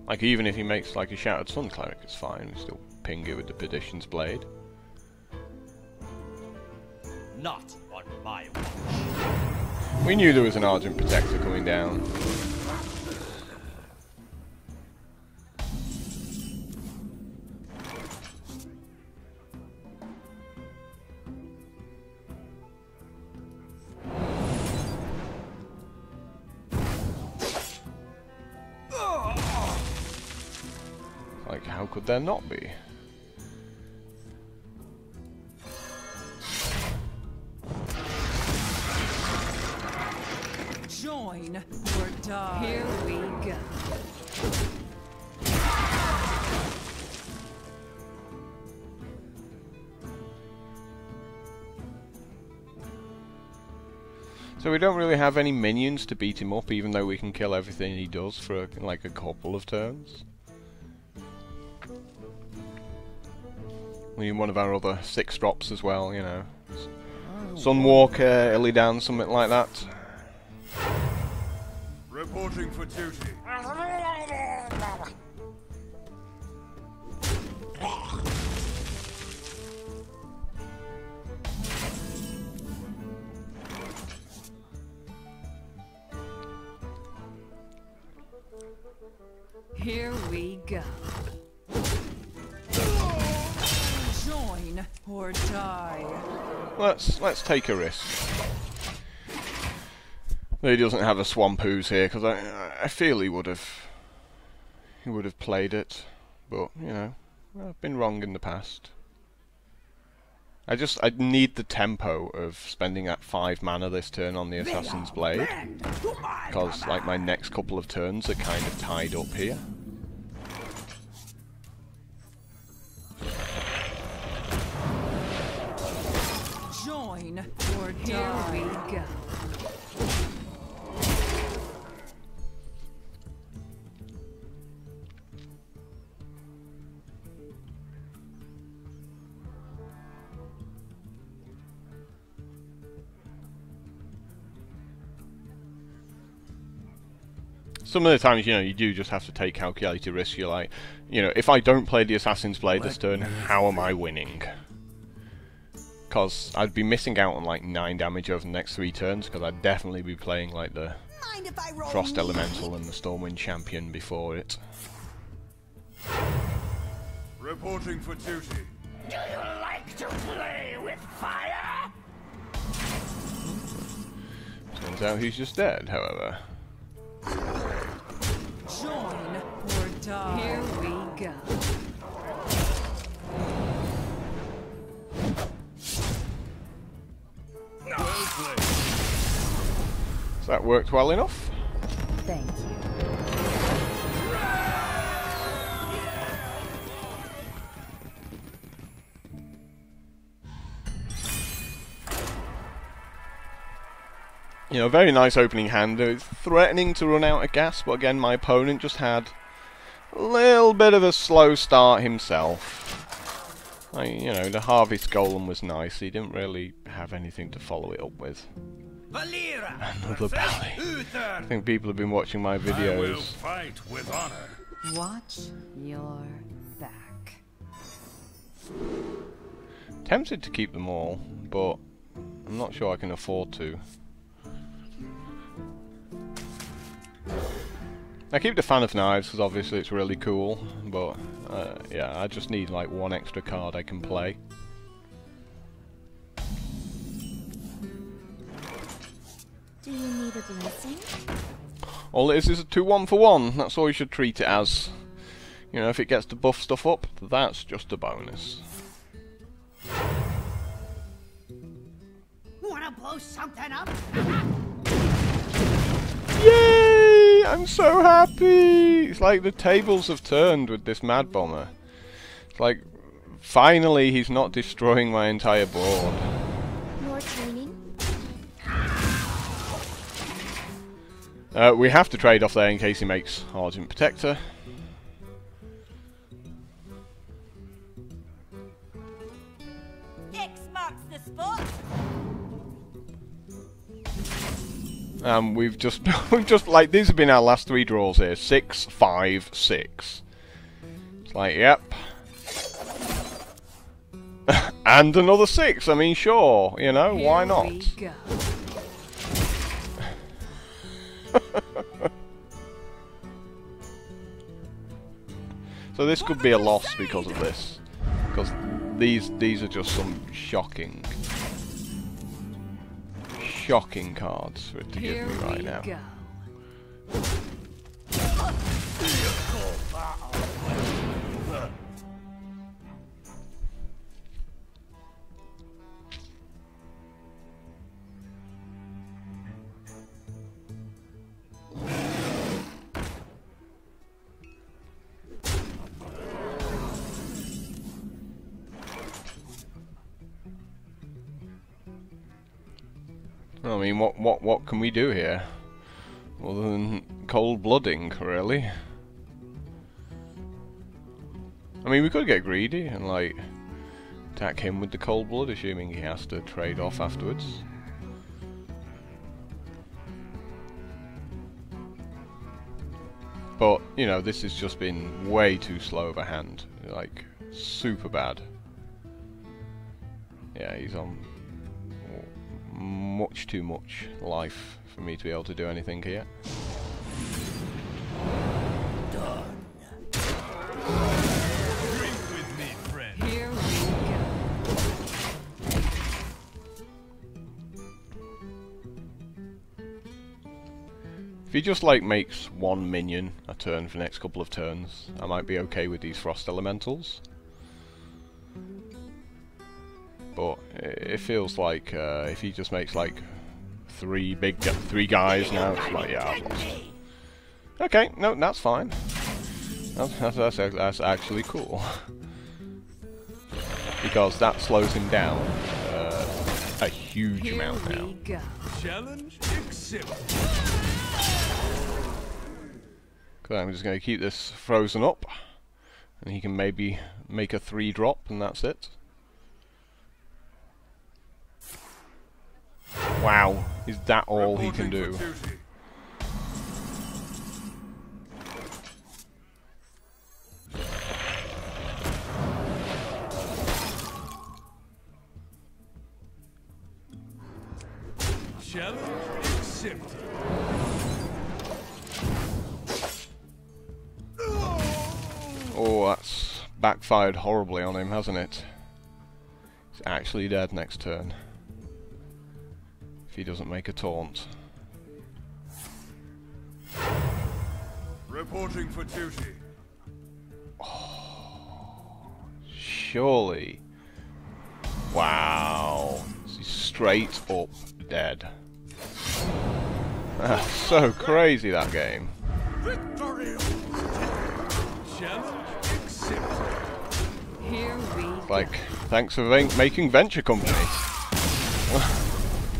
Like, even if he makes like a Shattered Sun Cleric, it's fine, we still ping it with the Perdition's Blade. Not on my watch. We knew there was an Argent Protector coming down. Like, how could there not be? Join or die. Here we go. So we don't really have any minions to beat him up, even though we can kill everything he does for like a couple of turns. We need one of our other 6-drops as well, you know. Sunwalker, Illidan, something like that. Reporting for duty. Here we go. Join or die. Let's take a risk. He doesn't have a Swampooze here because I feel he would have played it, but you know, I've been wrong in the past. I need the tempo of spending that 5 mana this turn on the Assassin's Blade, because like my next couple of turns are kind of tied up here. Join or die. Here we go. Some of the times, you know, you do just have to take calculated risks. You're like, you know, if I don't play the Assassin's Blade this turn, how am I winning? Because I'd be missing out on like 9 damage over the next 3 turns, because I'd definitely be playing like the Mind if I roll Frost me? Elemental and the Stormwind Champion before it. Reporting for duty. Do you like to play with fire? Turns out he's just dead, however. Join or die. Here we go. So that worked well enough. Thank you. You know, very nice opening hand. It's threatening to run out of gas, but again, my opponent just had a little bit of a slow start himself. You know, the Harvest Golem was nice. He didn't really have anything to follow it up with. Another belly. I think people have been watching my videos. I will fight with honor. Watch your back. Tempted to keep them all, but I'm not sure I can afford to. I keep the Fan of Knives because obviously it's really cool, but yeah, I just need like one extra card I can play. Do you need a blessing? All it is a 2-1 for 1. That's all you should treat it as. You know, if it gets to buff stuff up, that's just a bonus. Wanna blow something up? Yay! I'm so happy! It's like the tables have turned with this Mad Bomber. It's like, finally he's not destroying my entire board. More training? We have to trade off there in case he makes Argent Protector. X marks the spot. We've just like, these have been our last 3 draws here. 6, 5, 6. It's like, yep. And another 6. I mean, sure, you know, why not? Here we go. So this could be a loss because of this. Because these are just some shocking cards for it to give me right now. Go. I mean, what can we do here? Other than cold-blooding, really? I mean, we could get greedy and, like, attack him with the cold blood, assuming he has to trade off afterwards. But, you know, this has just been way too slow of a hand. Like, super bad. Yeah, he's on much too much life for me to be able to do anything here. Drink with me, friend. Here we go. If he just like makes one minion a turn for the next couple of turns, I might be okay with these Frost Elementals. But it feels like if he just makes like three guys now, it's like, yeah, I've lost. Okay, no, that's fine. That's actually cool. Because that slows him down a huge Here amount now. we go. Challenge accepted. So I'm just going to keep this frozen up, and he can maybe make a 3-drop, and that's it. Wow, is that all he can do? Challenge accepted. Oh, that's backfired horribly on him, hasn't it? He's actually dead next turn. If he doesn't make a taunt. Reporting for duty. Surely. Wow. He's straight up dead. So crazy, that game. Victory! Challenge accepted. Here we Like, thanks for making Venture Company.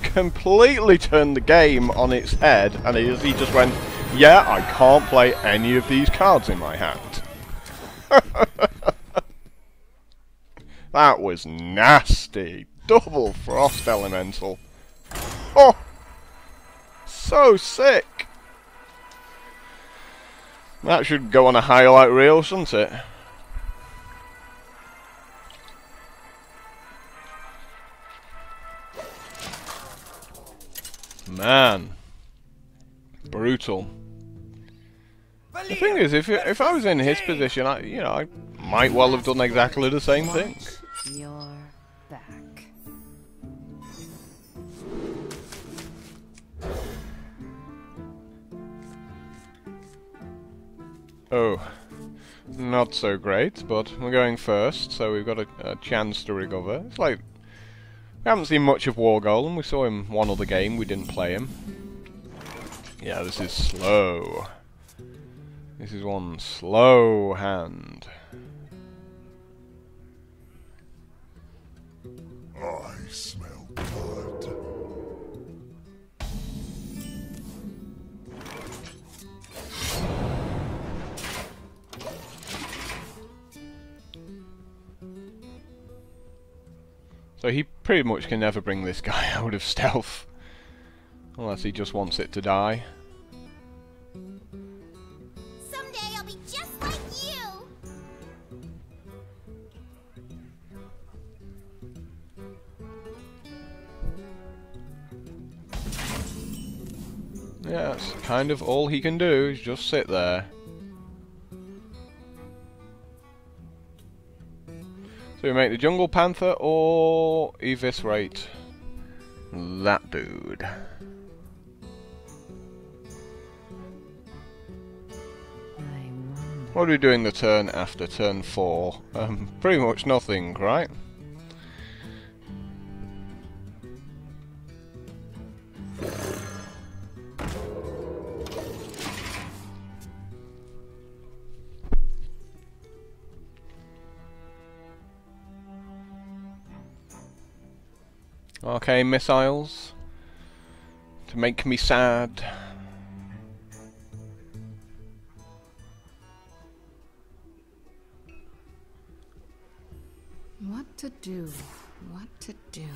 Completely turned the game on its head, and he just went, yeah, I can't play any of these cards in my hand. That was nasty. Double Frost Elemental. Oh! So sick! That should go on a highlight reel, shouldn't it? Man. Brutal. The thing is, if I was in his position, I might well have done exactly the same thing. You're back. Oh, not so great, but we're going first, so we've got a chance to recover. It's like, we haven't seen much of War Golem. We saw him one other game, we didn't play him. Yeah, this is slow. This is one slow hand. I smell blood. So he pretty much can never bring this guy out of stealth. Unless he just wants it to die. Someday I'll be just like you. Yeah, that's kind of all he can do, is just sit there. So we make the Jungle Panther or eviscerate that dude. What are we doing the turn after turn 4? Pretty much nothing, right? Okay, missiles. To make me sad. What to do? What to do?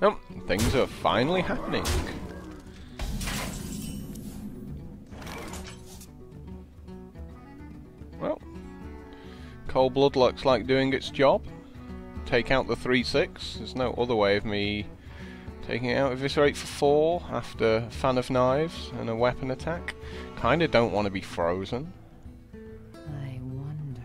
Oh, things are finally happening. Well, Cold Blood looks like doing its job. Take out the 3/6. There's no other way of me taking it out. Eviscerate for 4 after Fan of Knives and a weapon attack. Kinda don't want to be frozen. I wonder.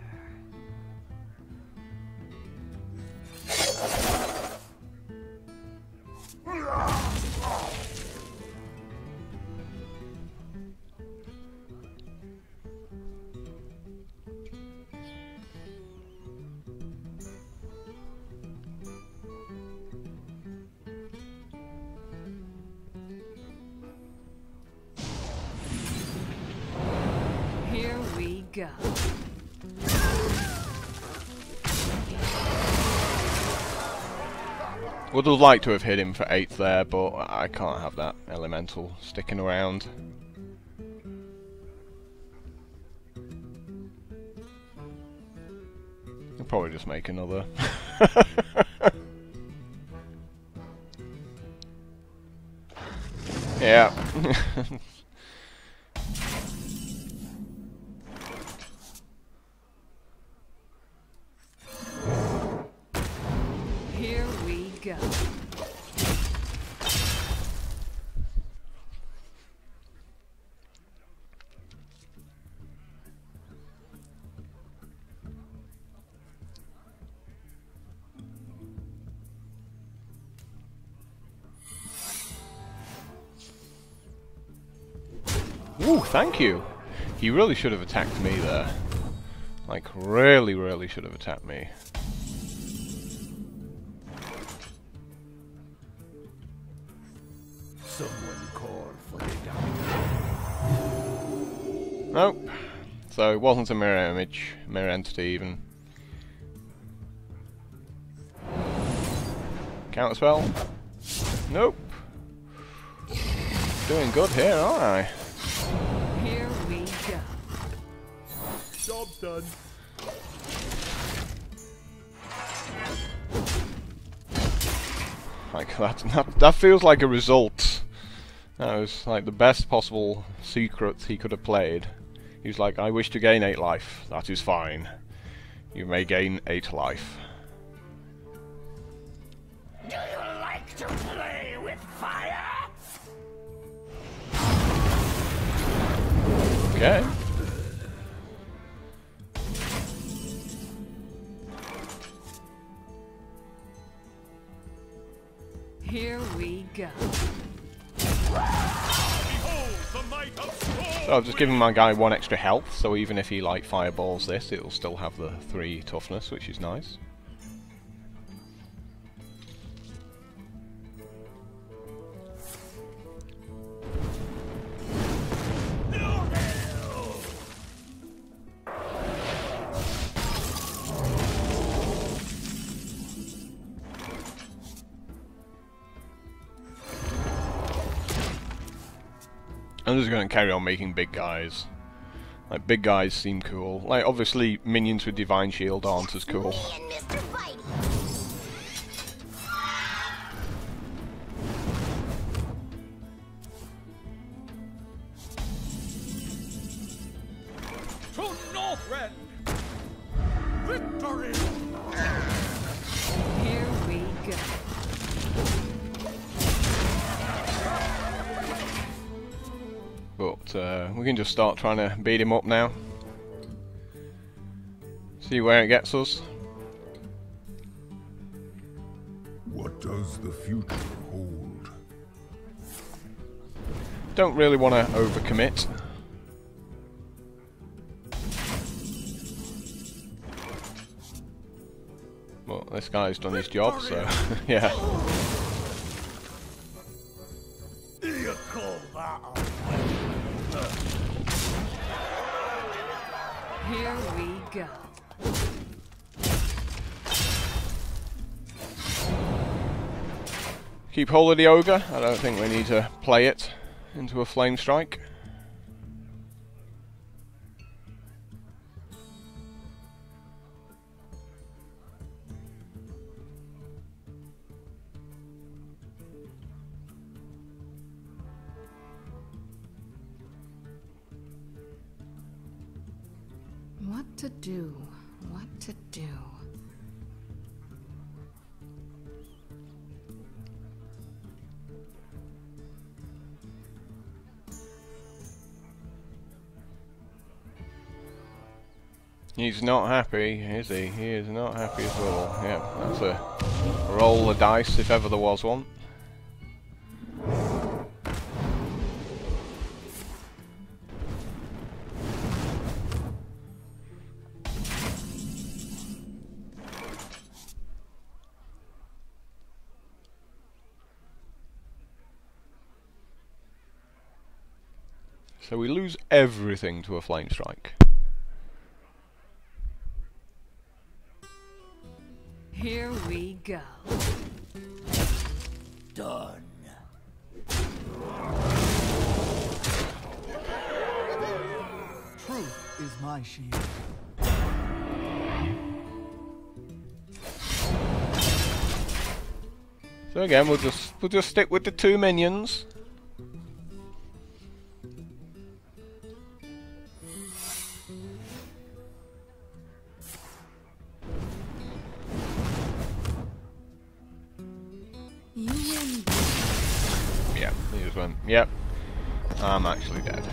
Here we go. Would have liked to have hit him for 8 there, but I can't have that elemental sticking around. I'll probably just make another. Yeah. Here we go. Ooh, thank you. He really should have attacked me there. Like, really, really should have attacked me. Someone call for the doctor. Nope. So it wasn't a mirror image, mirror entity even. Counterspell? Nope. Doing good here, aren't I? Here we go. Job done. Like that feels like a result. That was like the best possible secret he could have played. He was like, I wish to gain 8 life. That is fine. You may gain 8 life. Do you like to play with fire? Okay. Here we go. So I've just given my guy 1 extra health, so even if he like fireballs this, it'll still have the 3 toughness, which is nice. I'm just going to carry on making big guys. Like, big guys seem cool. Like, obviously, minions with Divine Shield aren't as cool. Me and Mr. Bitey. To Northrend! Victory! Here we go. But we can just start trying to beat him up now. See where it gets us. What does the future hold? Don't really want to overcommit. Well, this guy's done his job, so yeah. You call that a Here we go. Keep hold of the ogre. I don't think we need to play it into a flame strike. What to do? What to do? He's not happy, is he? He is not happy at all. Yeah, that's a roll of dice if ever there was one. So we lose everything to a flame strike. Here we go. Done. Truth is my shield. So again, we'll just stick with the 2 minions. You win. Yeah, he just went, yep, I'm actually dead.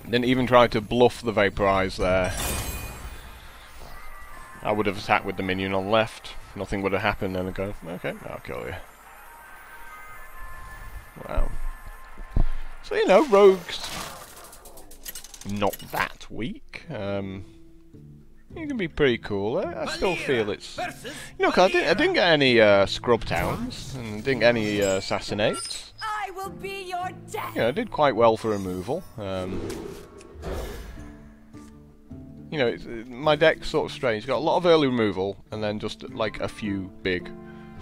Didn't even try to bluff the vaporize there. I would have attacked with the minion on left, nothing would have happened, and I'd go, okay, I'll kill you. Wow. So, you know, rogues not that weak. it can be pretty cool. I still feel it's... You know, 'cause I didn't get any scrub towns, and didn't get any assassinates. I will be your death. You know, I did quite well for removal. You know, my deck's sort of strange. It's got a lot of early removal, and then just like a few big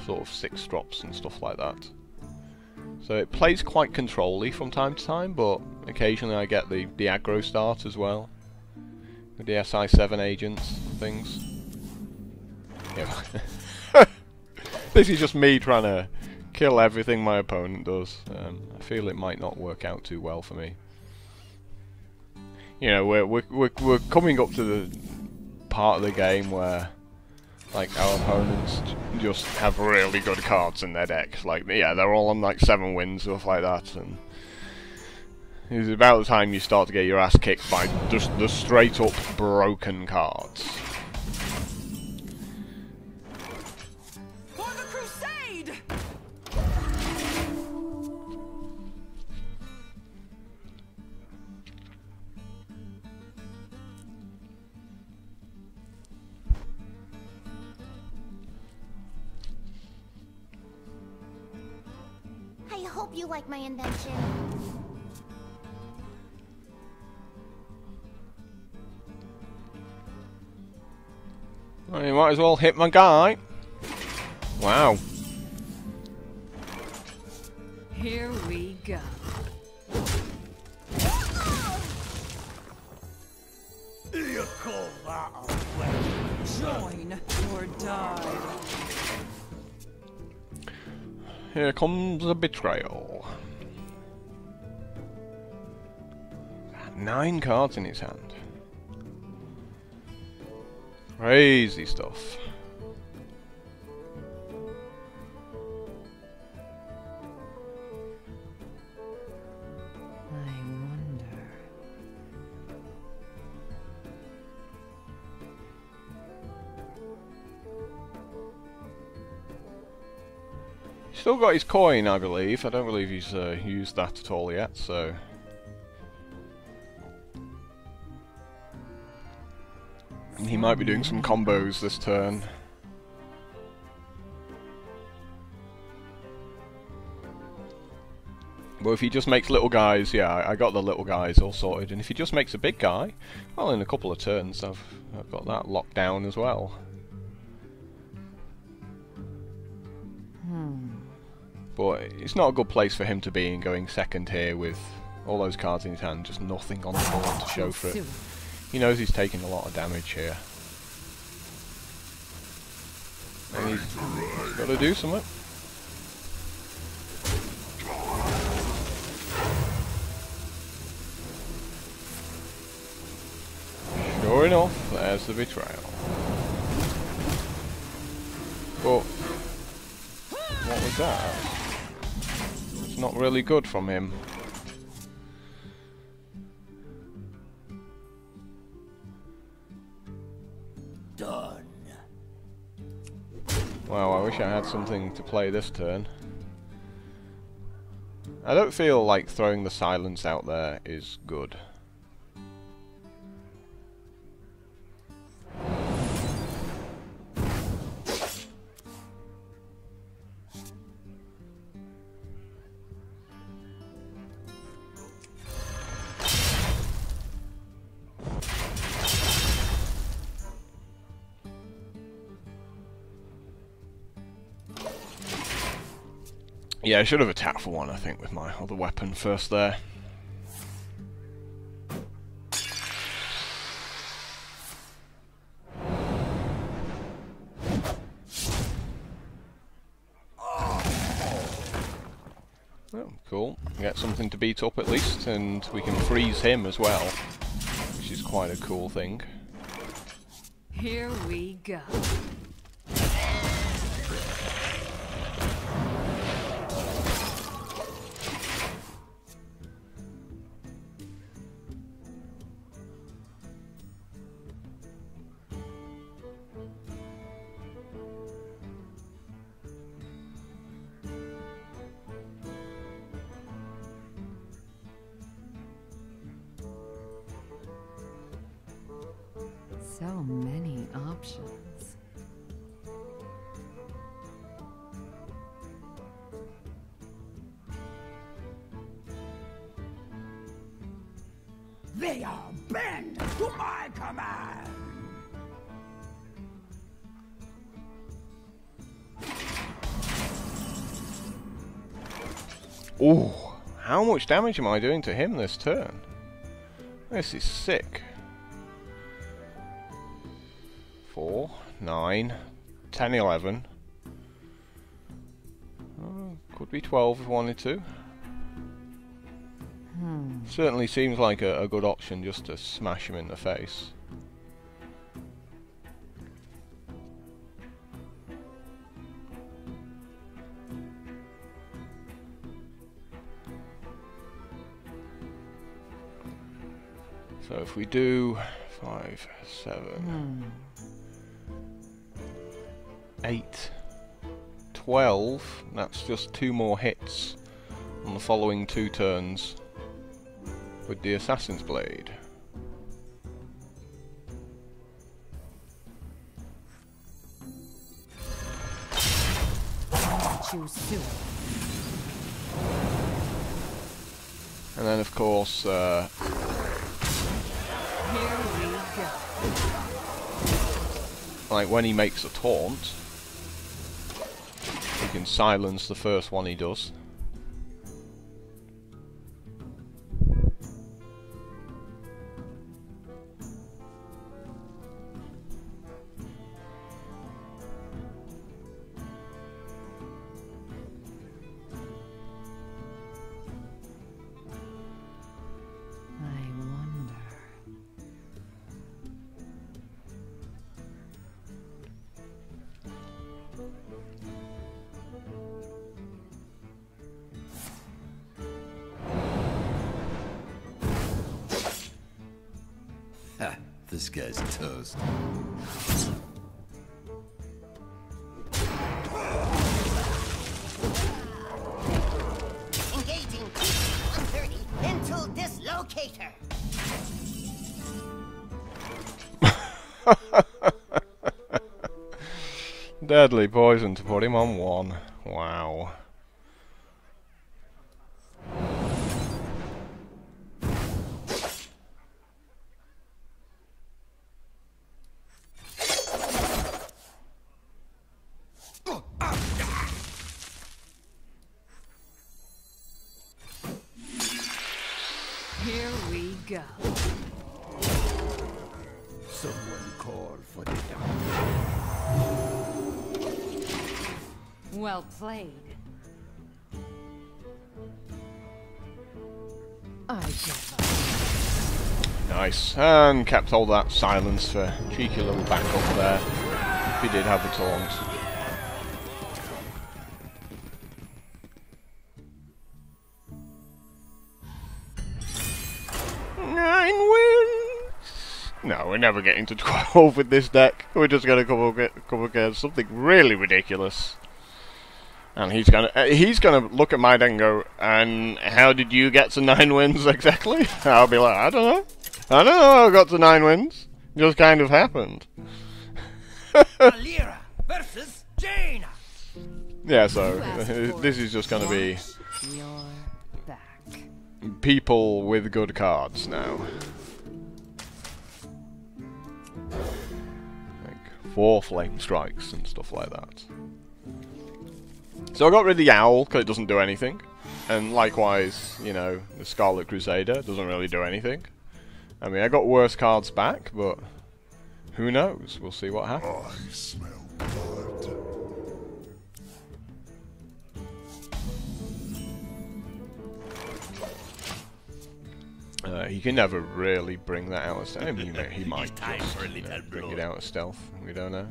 sort of 6 drops and stuff like that. So it plays quite control-y from time to time, but occasionally I get the aggro start as well. With the SI7 agents and things. Yeah. This is just me trying to kill everything my opponent does. I feel it might not work out too well for me. You know, we're coming up to the part of the game where, like, our opponents just have really good cards in their decks. Like, yeah, they're all on like 7 wins, stuff like that, and it's about the time you start to get your ass kicked by just the straight up broken cards. For the crusade! I hope you like my invention. Well, you might as well hit my guy. Wow. Here we go. You call that a weapon? Join or die. Here comes the betrayal. 9 cards in his hand. Crazy stuff. I wonder. Still got his coin, I believe. I don't believe he's used that at all yet, so... He might be doing some combos this turn. But if he just makes little guys, yeah, I got the little guys all sorted. And if he just makes a big guy, well, in a couple of turns, I've got that locked down as well. But it's not a good place for him to be in going second here with all those cards in his hand, just nothing on the board to show for it. He knows he's taking a lot of damage here. And he's got to do something. Sure enough, there's the betrayal. But what was that? It's not really good from him. Done. Wow, I wish I had something to play this turn. I don't feel like throwing the silence out there is good. Yeah, I should have attacked for one, I think, with my other weapon first there. Oh, cool. Get something to beat up at least, and we can freeze him as well, which is quite a cool thing. Here we go. So many options. They are bent to my command. Ooh, how much damage am I doing to him this turn? This is sick. 4, 9, 10, 11. Could be 12 if I wanted to. Certainly seems like a good option just to smash him in the face. So if we do 5, 7, 8, 12, that's just 2 more hits on the following 2 turns with the Assassin's Blade. Choose soon. And then of course Here we go. like when he makes a taunt, he can silence the first one he does. Ha, this guy's toast. Engaging 130 into dislocator. Deadly poison to put him on 1. Wow. Here we go. Someone call for the doctor. Well played. I give up. Nice. And kept all that silence for cheeky little backup there. If he did have the taunt. No, we're never getting to 12 with this deck. We're just going to come against something really ridiculous. And he's gonna look at my deck and go, and how did you get to 9 wins exactly? I'll be like, I don't know how I got to 9 wins. It just kind of happened. Alira versus Jaina. Yeah, so this is just gonna be You're back. people with good cards now. Like 4 flame strikes and stuff like that. So I got rid of the Owl because it doesn't do anything, and likewise, you know, the Scarlet Crusader doesn't really do anything. I mean, I got worse cards back, but who knows? We'll see what happens. I smell blood. He can never really bring that out of stealth. I mean, he might time just, for a little bring it blood. out of stealth. We don't know.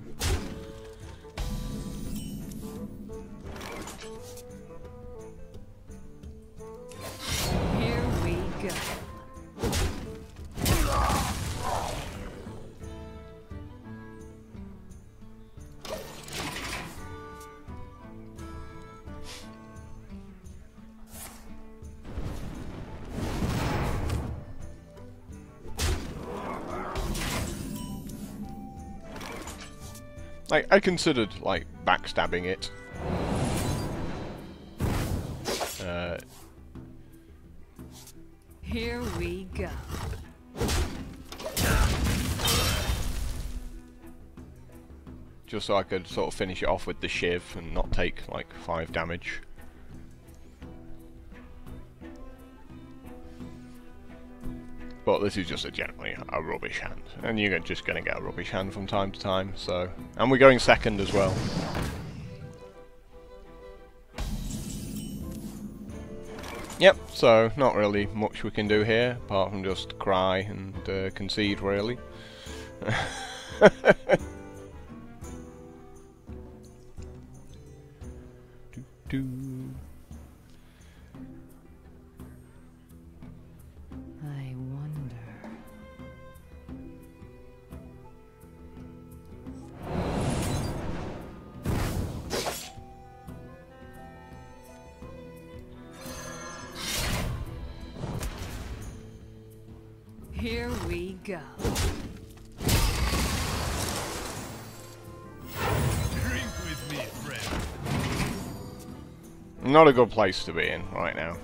Here we go. Like, I considered, like, backstabbing it. Here we go. Just so I could sort of finish it off with the shiv and not take, like, 5 damage. But this is just generally a rubbish hand. And you're just going to get a rubbish hand from time to time, so... And we're going second as well. Yep, so not really much we can do here, apart from just cry and concede, really. I wonder. Here we go. Drink with me, friend. Not a good place to be in right now.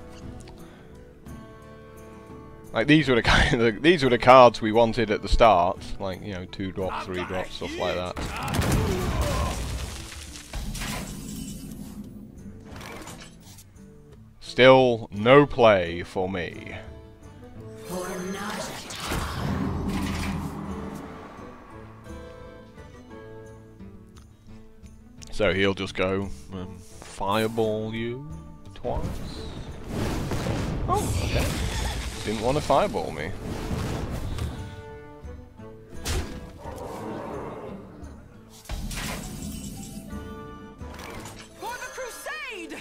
Like, these were the cards we wanted at the start, like, you know, 2-drop, 3-drop, stuff like that. Still no play for me. So he'll just go fireball you twice. Oh, okay. Didn't want to fireball me. For the crusade!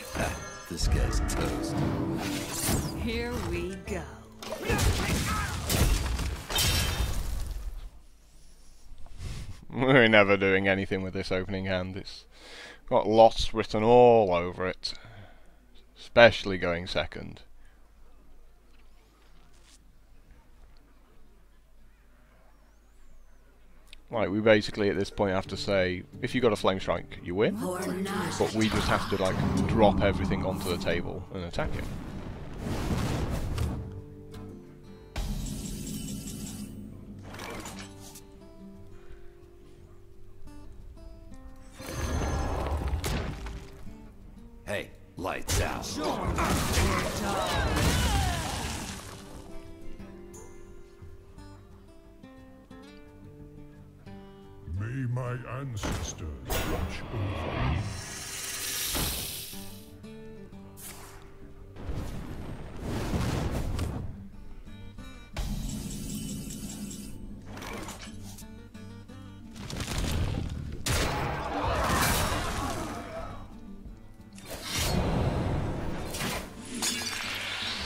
This guy's toast. Here we go. We're never doing anything with this opening hand. It's got loss written all over it. Especially going second. Like, we basically at this point have to say, if you got a flame strike, you win. But we just have to, like, drop everything onto the table and attack it. Hey, lights out. May my ancestors watch over you.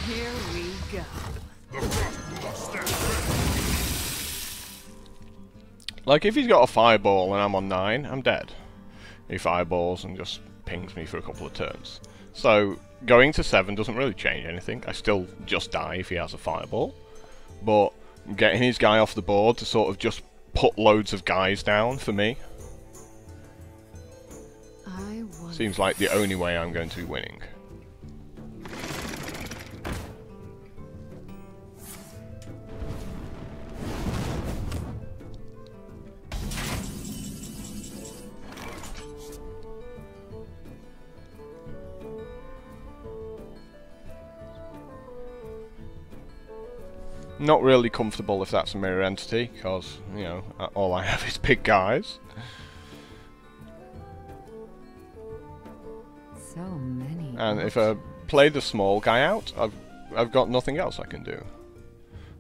Here we go. Like, if he's got a fireball and I'm on 9, I'm dead. He fireballs and just pings me for a couple of turns. So, going to 7 doesn't really change anything. I still just die if he has a fireball. But getting his guy off the board to sort of just put loads of guys down for me seems like the only way I'm going to be winning. Not really comfortable if that's a mirror entity, because, you know, all I have is big guys. So many. And if I play the small guy out, I've got nothing else I can do.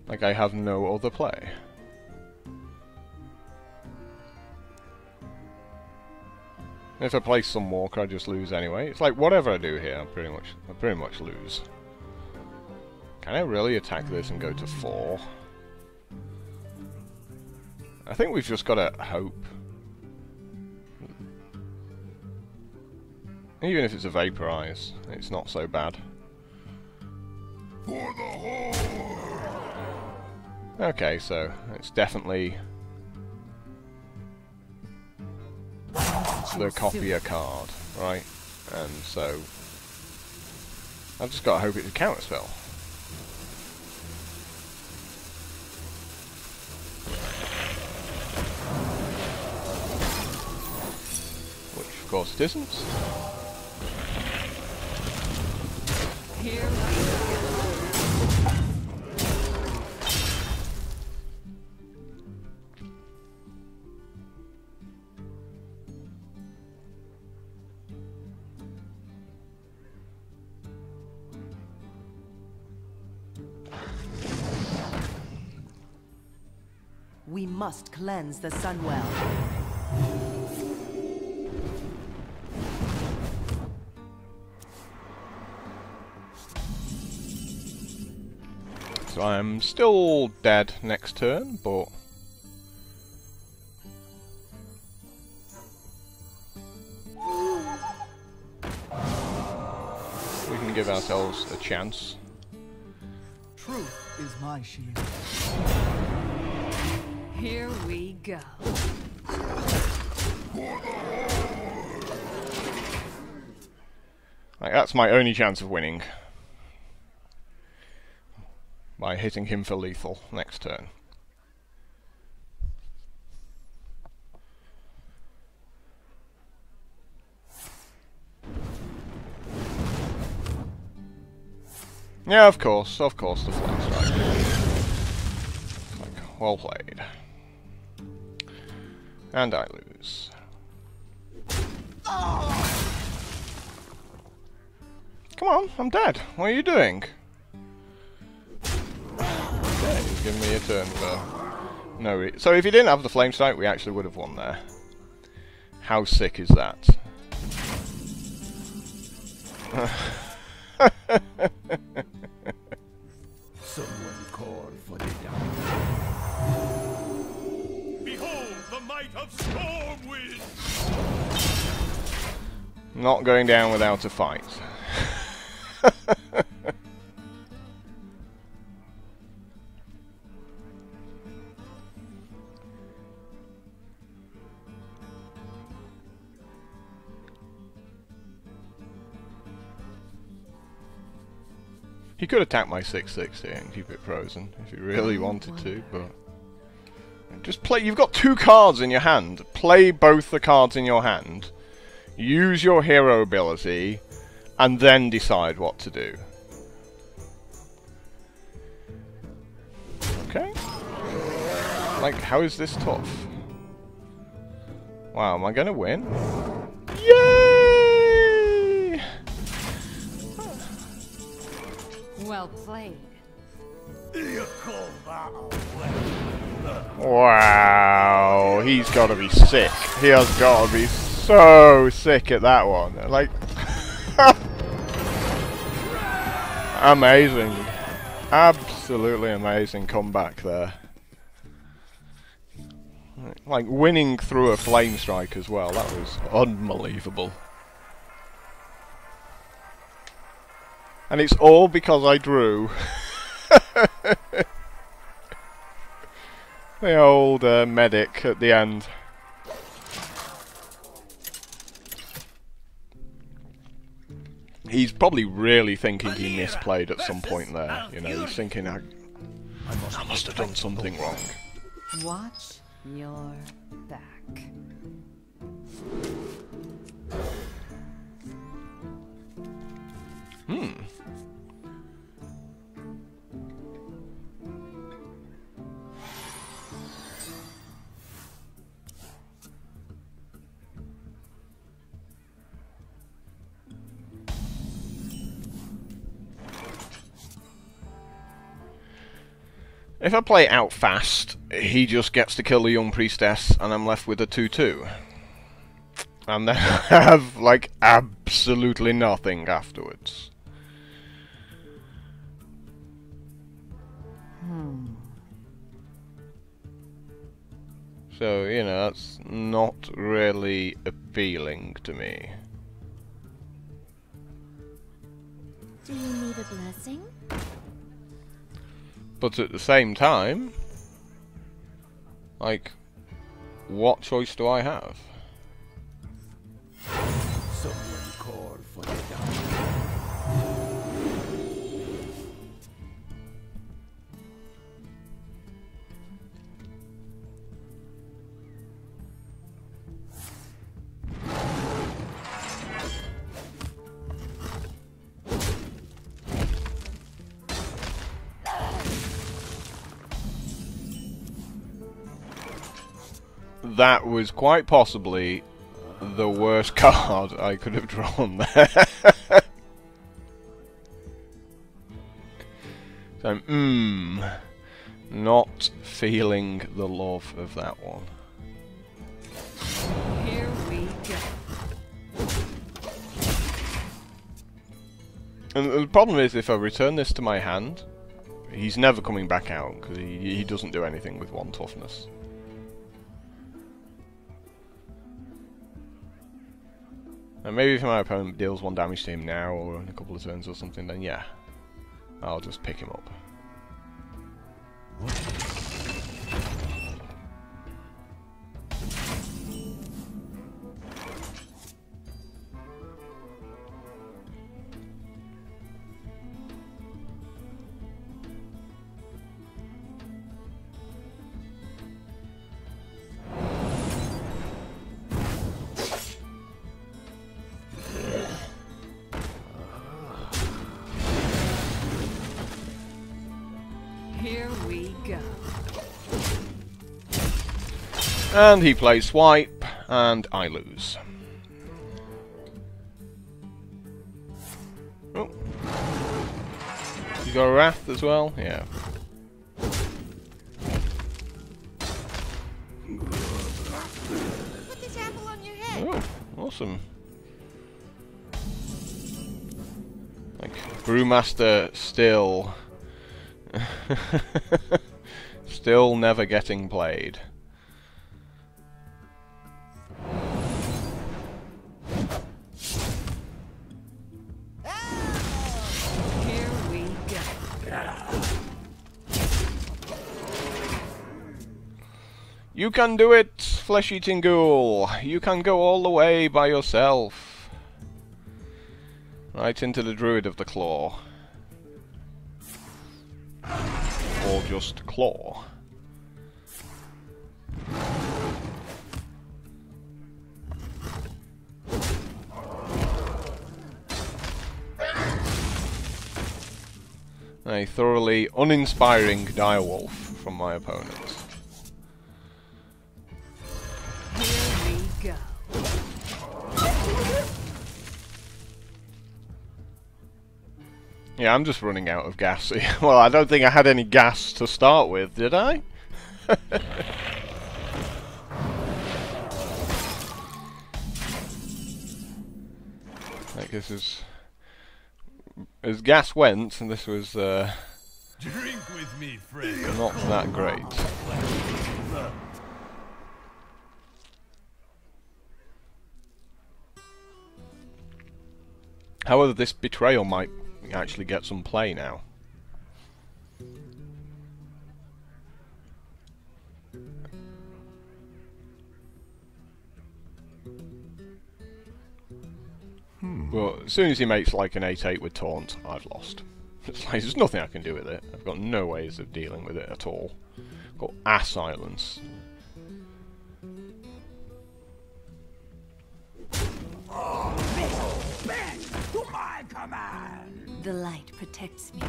Like, I have no other play. If I play some walker, I just lose anyway. It's like whatever I do here, I pretty much lose. Can I really attack this and go to 4? I think we've just got to hope. Even if it's a vaporize, it's not so bad. For the horde! Okay, so it's definitely the copier card, right? And so I've just got to hope it's a counterspell. Which of course it isn't. Here we go. We must cleanse the Sunwell. So I'm still dead next turn, but we can give ourselves a chance. Truth is my shield. Here we go. Like, that's my only chance of winning. By hitting him for lethal next turn. Yeah, of course, the flame strike. Like, well played. And I lose. Come on, I'm dead. What are you doing? Okay, he's giving me a turn for... No, so if he didn't have the flame strike, we actually would have won there. How sick is that? Someone called for the down. Behold the might of Stormwind! Not going down without a fight. He could attack my 660 and keep it frozen if he really wanted to, but just play. You've got 2 cards in your hand. Play both the cards in your hand. Use your hero ability, and then decide what to do. Okay. Like, how is this tough? Wow, am I gonna win? Yay! Well played. You call that a weapon? Wow, he's gotta be sick. He has gotta be so sick at that one. Like, amazing. Absolutely amazing comeback there. Like, winning through a flame strike as well. That was unbelievable. And it's all because I drew the old medic at the end. He's probably really thinking he misplayed at some point there. You know, he's thinking, I must have done something wrong. Watch your back. If I play it out fast, he just gets to kill the young priestess, and I'm left with a 2/2. And then I have, like, absolutely nothing afterwards. So, you know, that's not really appealing to me. Do you need a blessing? But at the same time, like, what choice do I have? that was quite possibly the worst card I could have drawn there. So, not feeling the love of that one. Here we go. And the problem is, if I return this to my hand, he's never coming back out, because he doesn't do anything with 1 toughness. And maybe if my opponent deals 1 damage to him now, or in a couple of turns or something, then yeah, I'll just pick him up. Here we go. And he plays swipe, and I lose. Oh. You got a Wrath as well? Yeah. Put this apple on your head. Oh, awesome. Like, Brewmaster still... still never getting played. Here we go. You can do it, flesh-eating ghoul. You can go all the way by yourself. Right into the Druid of the Claw. Or just Claw. A thoroughly uninspiring direwolf from my opponent. Here we go. Yeah, I'm just running out of gas. Well, I don't think I had any gas to start with, did I? Like, this is... as gas went, and this was Drink with me, friend. not that great. However, this betrayal might actually get some play now. But as soon as he makes like an 8-8 with taunt, I've lost. It's like, there's nothing I can do with it. I've got no ways of dealing with it at all. I've got ass silence. To my command! The light protects me.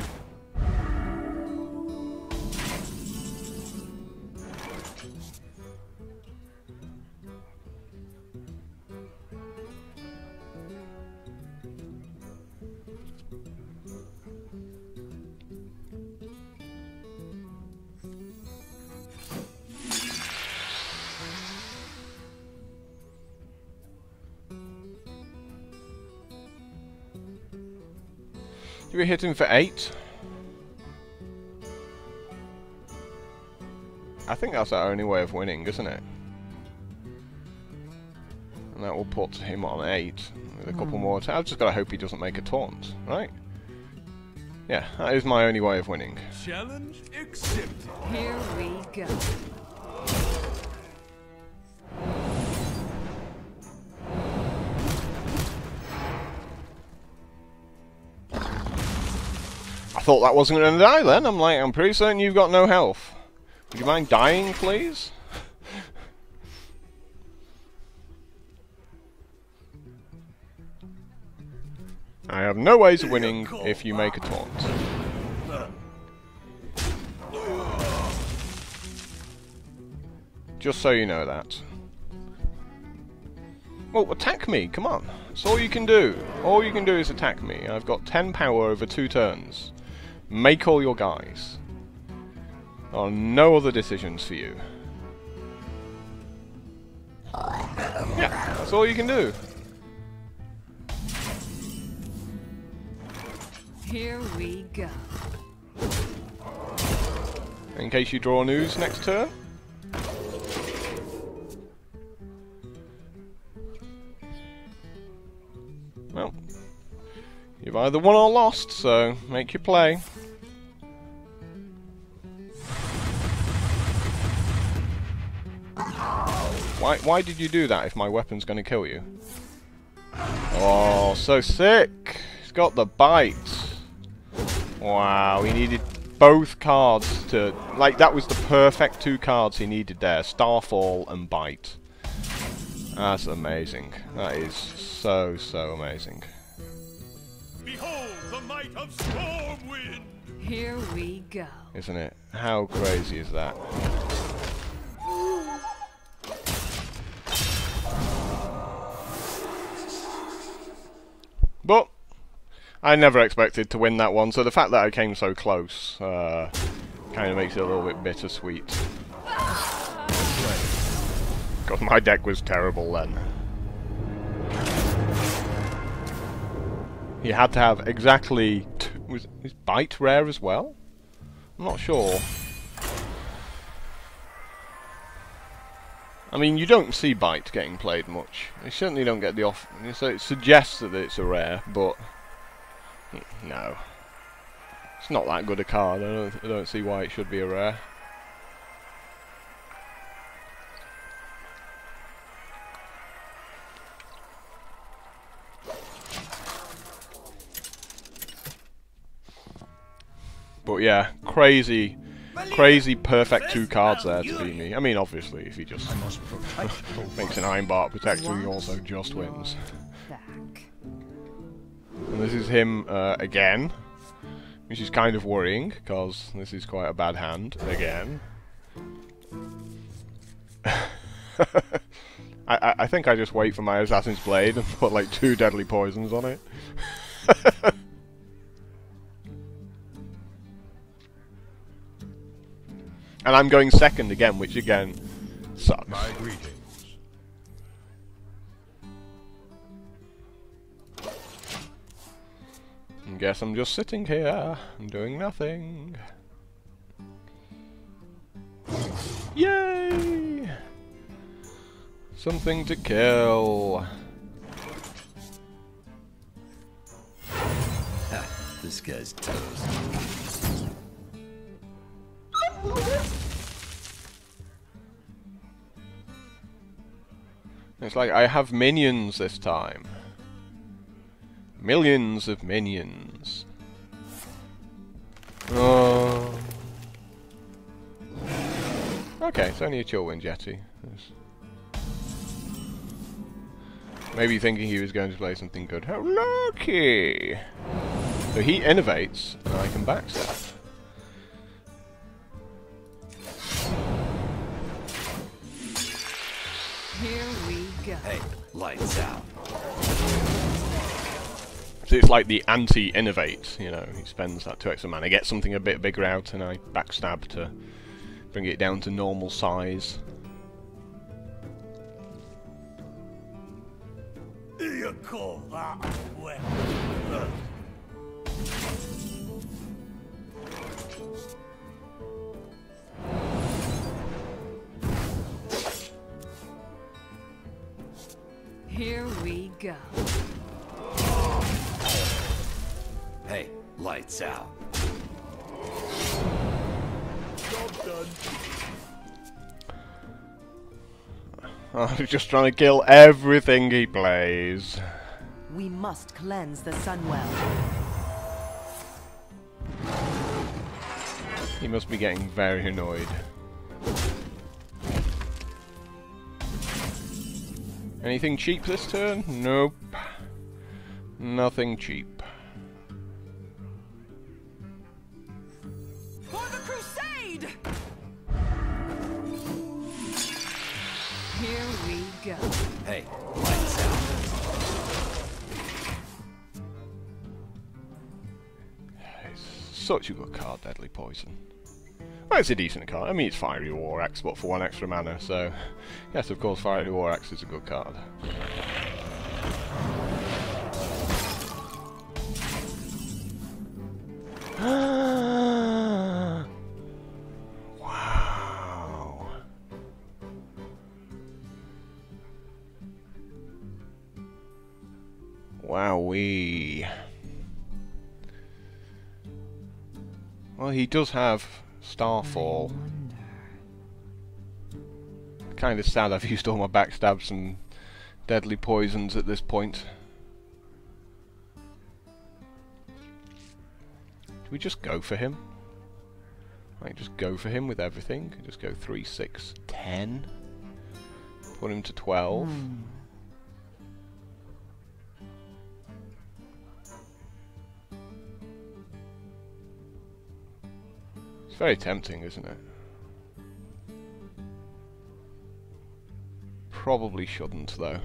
Do we hit him for 8? I think that's our only way of winning, isn't it? And that will put him on 8 with a couple more. I've just got to hope he doesn't make a taunt, right? Yeah, that is my only way of winning. Challenge accepted. Here we go. I thought that wasn't going to die then. I'm like, I'm pretty certain you've got no health. Would you mind dying, please? I have no ways of winning if you make a taunt. Just so you know that. Well, attack me, come on. That's all you can do. All you can do is attack me. I've got 10 power over 2 turns. Make all your guys. There are no other decisions for you. Yeah, that's all you can do. Here we go. In case you draw news next turn. Well, you've either won or lost, so make your play. Why did you do that if my weapon's going to kill you? Oh, so sick! He's got the bite. Wow, he needed both cards to... Like, that was the perfect 2 cards he needed there. Starfall and Bite. That's amazing. That is so, so amazing. Behold the might of Stormwind! Here we go. Isn't it? How crazy is that? But I never expected to win that one, so the fact that I came so close kind of makes it a little bit bittersweet. Because my deck was terrible then. You had to have exactly... Was Bite rare as well? I'm not sure. I mean, you don't see Bite getting played much. You certainly don't get the off... So it suggests that it's a rare, but... No. It's not that good a card. I don't see why it should be a rare. But yeah, crazy perfect 2 cards there to beat me. I mean, obviously, if he just makes an Ironbark Protector, he also just wins. And this is him again, which is kind of worrying, because this is quite a bad hand, again. I think I just wait for my Assassin's Blade and put like 2 deadly poisons on it. And I'm going second again, which again sucks. My greetings. I guess I'm just sitting here and doing nothing. Yay! Something to kill. This guy's toast. It's like I have minions this time. Millions of minions. Oh. Okay, it's only a Chillwind Yeti. Maybe thinking he was going to play something good. How lucky! So he innovates, and I can backstab. Here we go. Hey, lights out. So it's like the anti-innovate, you know, he spends that 2 extra mana, gets something a bit bigger out, and I backstab to bring it down to normal size. You call that well. Here we go. Hey, lights out. Job done. I'm just trying to kill everything he plays. We must cleanse the Sunwell. He must be getting very annoyed. Anything cheap this turn? Nope. Nothing cheap. For the crusade! Hey, lights out. It's such a good card, Deadly Poison. Well, it's a decent card. I mean, it's Fiery War Axe, but for 1 extra mana, so... Yes, of course, Fiery War Axe is a good card. Wow. Wowee. Well, he does have Starfall. Kind of sad I've used all my backstabs and deadly poisons at this point. Do we just go for him? Like, just go for him with everything? Just go 3, 6, 10? Put him to 12? It's very tempting, isn't it? Probably shouldn't, though.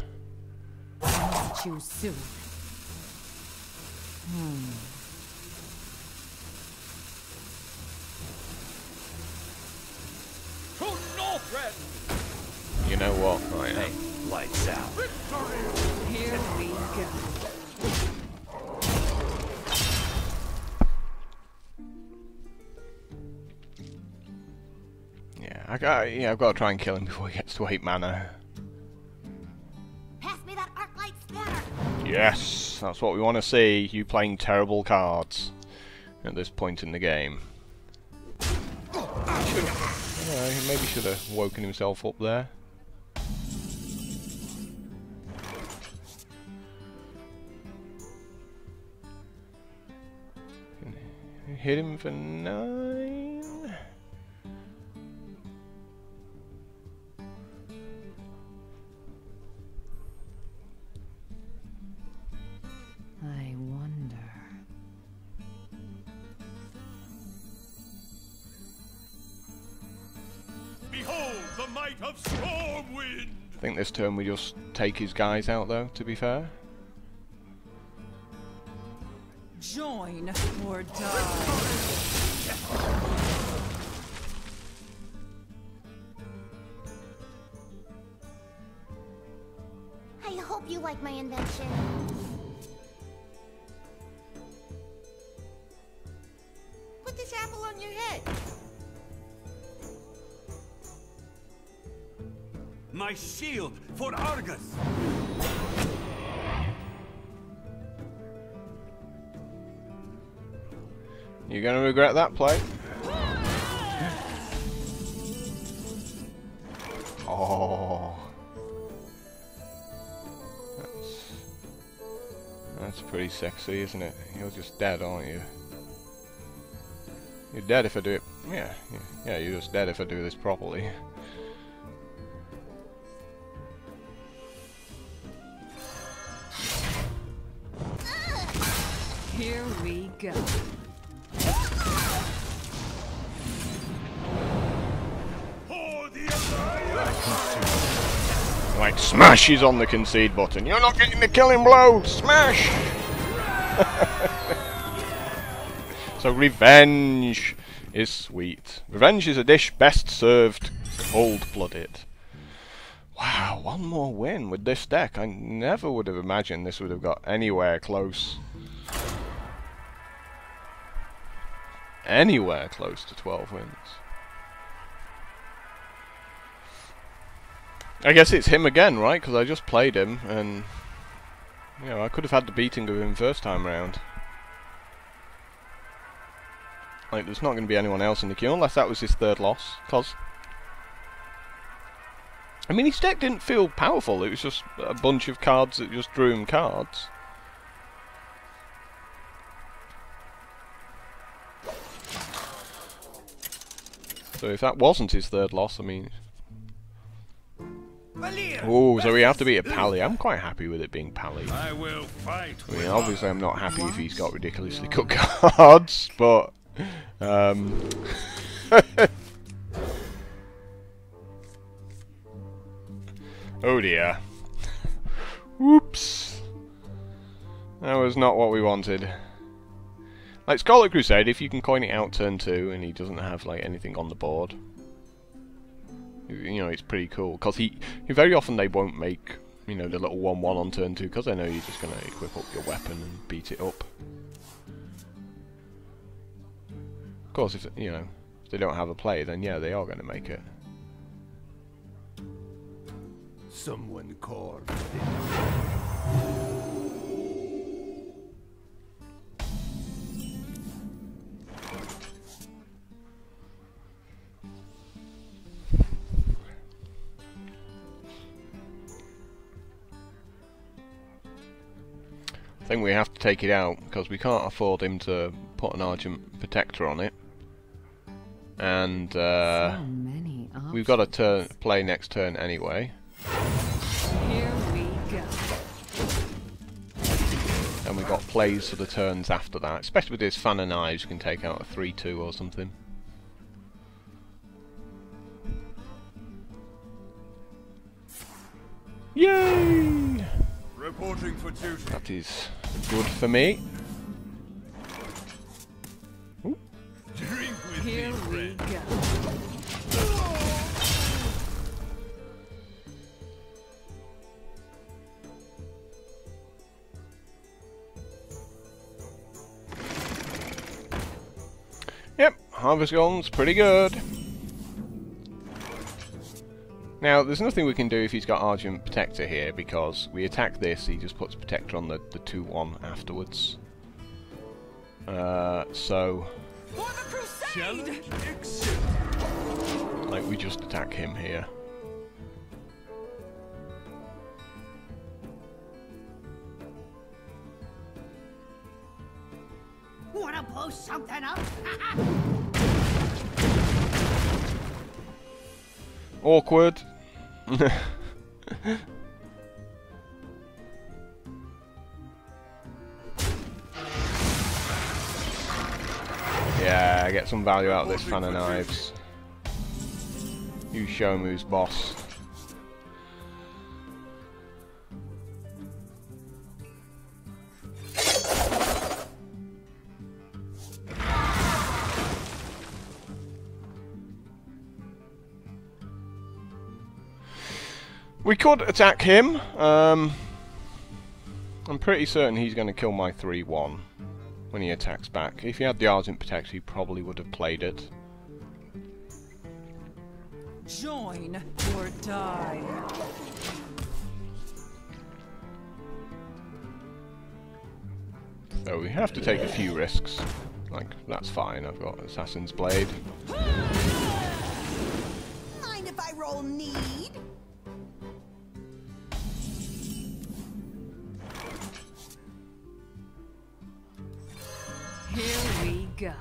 Choose soon. You know what? Right. Hey, lights out. Here we go. I've got to try and kill him before he gets to 8 mana. Pass me that arc light scanner. Yes, that's what we want to see. You playing terrible cards at this point in the game. He maybe should have woken himself up there. Hit him for 9. I wonder. Behold the might of Stormwind! I think this turn we just take his guys out, though, to be fair. Join or die. I hope you like my invention. Put this apple on your head. My shield for Argus! You're gonna regret that play. Oh. That's pretty sexy, isn't it? You're just dead, aren't you? You're dead if I do it. Yeah, you're just dead if I do this properly. Here we go. Like, smashes on the concede button. You're not getting the killing blow! Smash! So revenge is sweet. Revenge is a dish best served cold-blooded. Wow, one more win with this deck. I never would have imagined this would have got anywhere close. Anywhere close to 12 wins. I guess it's him again, right? Because I just played him, and you know, I could have had the beating of him first time round. Like, there's not going to be anyone else in the queue unless that was his third loss. Cause I mean, his deck didn't feel powerful. It was just a bunch of cards that just drew him cards. So if that wasn't his third loss, I mean. Oh, so we have to beat a Pally. I'm quite happy with it being Pally. I will fight. I mean, obviously I'm not happy if he's got ridiculously good cards, but oh dear. That was not what we wanted. Like Scarlet Crusade, if you can coin it out turn 2 and he doesn't have like anything on the board, you know, it's pretty cool. Because very often they won't make, you know, the little 1/1 on turn 2 because they know you're just going to equip up your weapon and beat it up. Of course, if you know, if they don't have a play, then yeah, they are going to make it. Someone called. I think we have to take it out because we can't afford him to put an Argent Protector on it. And So many we've got a play next turn anyway. Here we go. And we've got plays for the turns after that. Especially with this Fan of Knives, you can take out a 3/2 or something. Yay! Reporting for duty. That is good for me. Ooh. Drink with Here me, we friend. go. Yep, Harvest Golem's pretty good. Now, there's nothing we can do if he's got Argent Protector here, because we attack this, he just puts Protector on the 2/1 afterwards. So... For the crusade! like, we just attack him here. Wanna blow something up? Awkward. Yeah, get some value out of this Fan of Knives. You show him who's boss. We could attack him. I'm pretty certain he's going to kill my 3/1 when he attacks back. If he had the Argent Protector, he probably would have played it. Join or die. So we have to take a few risks. Like, that's fine, I've got Assassin's Blade. Mind if I roll need? Here we go.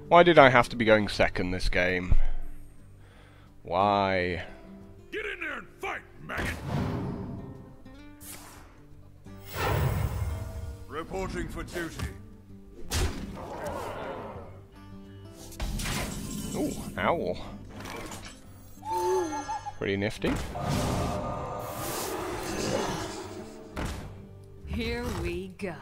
Why did I have to be going second this game? Why? Get in there and fight, maggot! Reporting for duty. Ooh, owl. Pretty nifty. Here we go.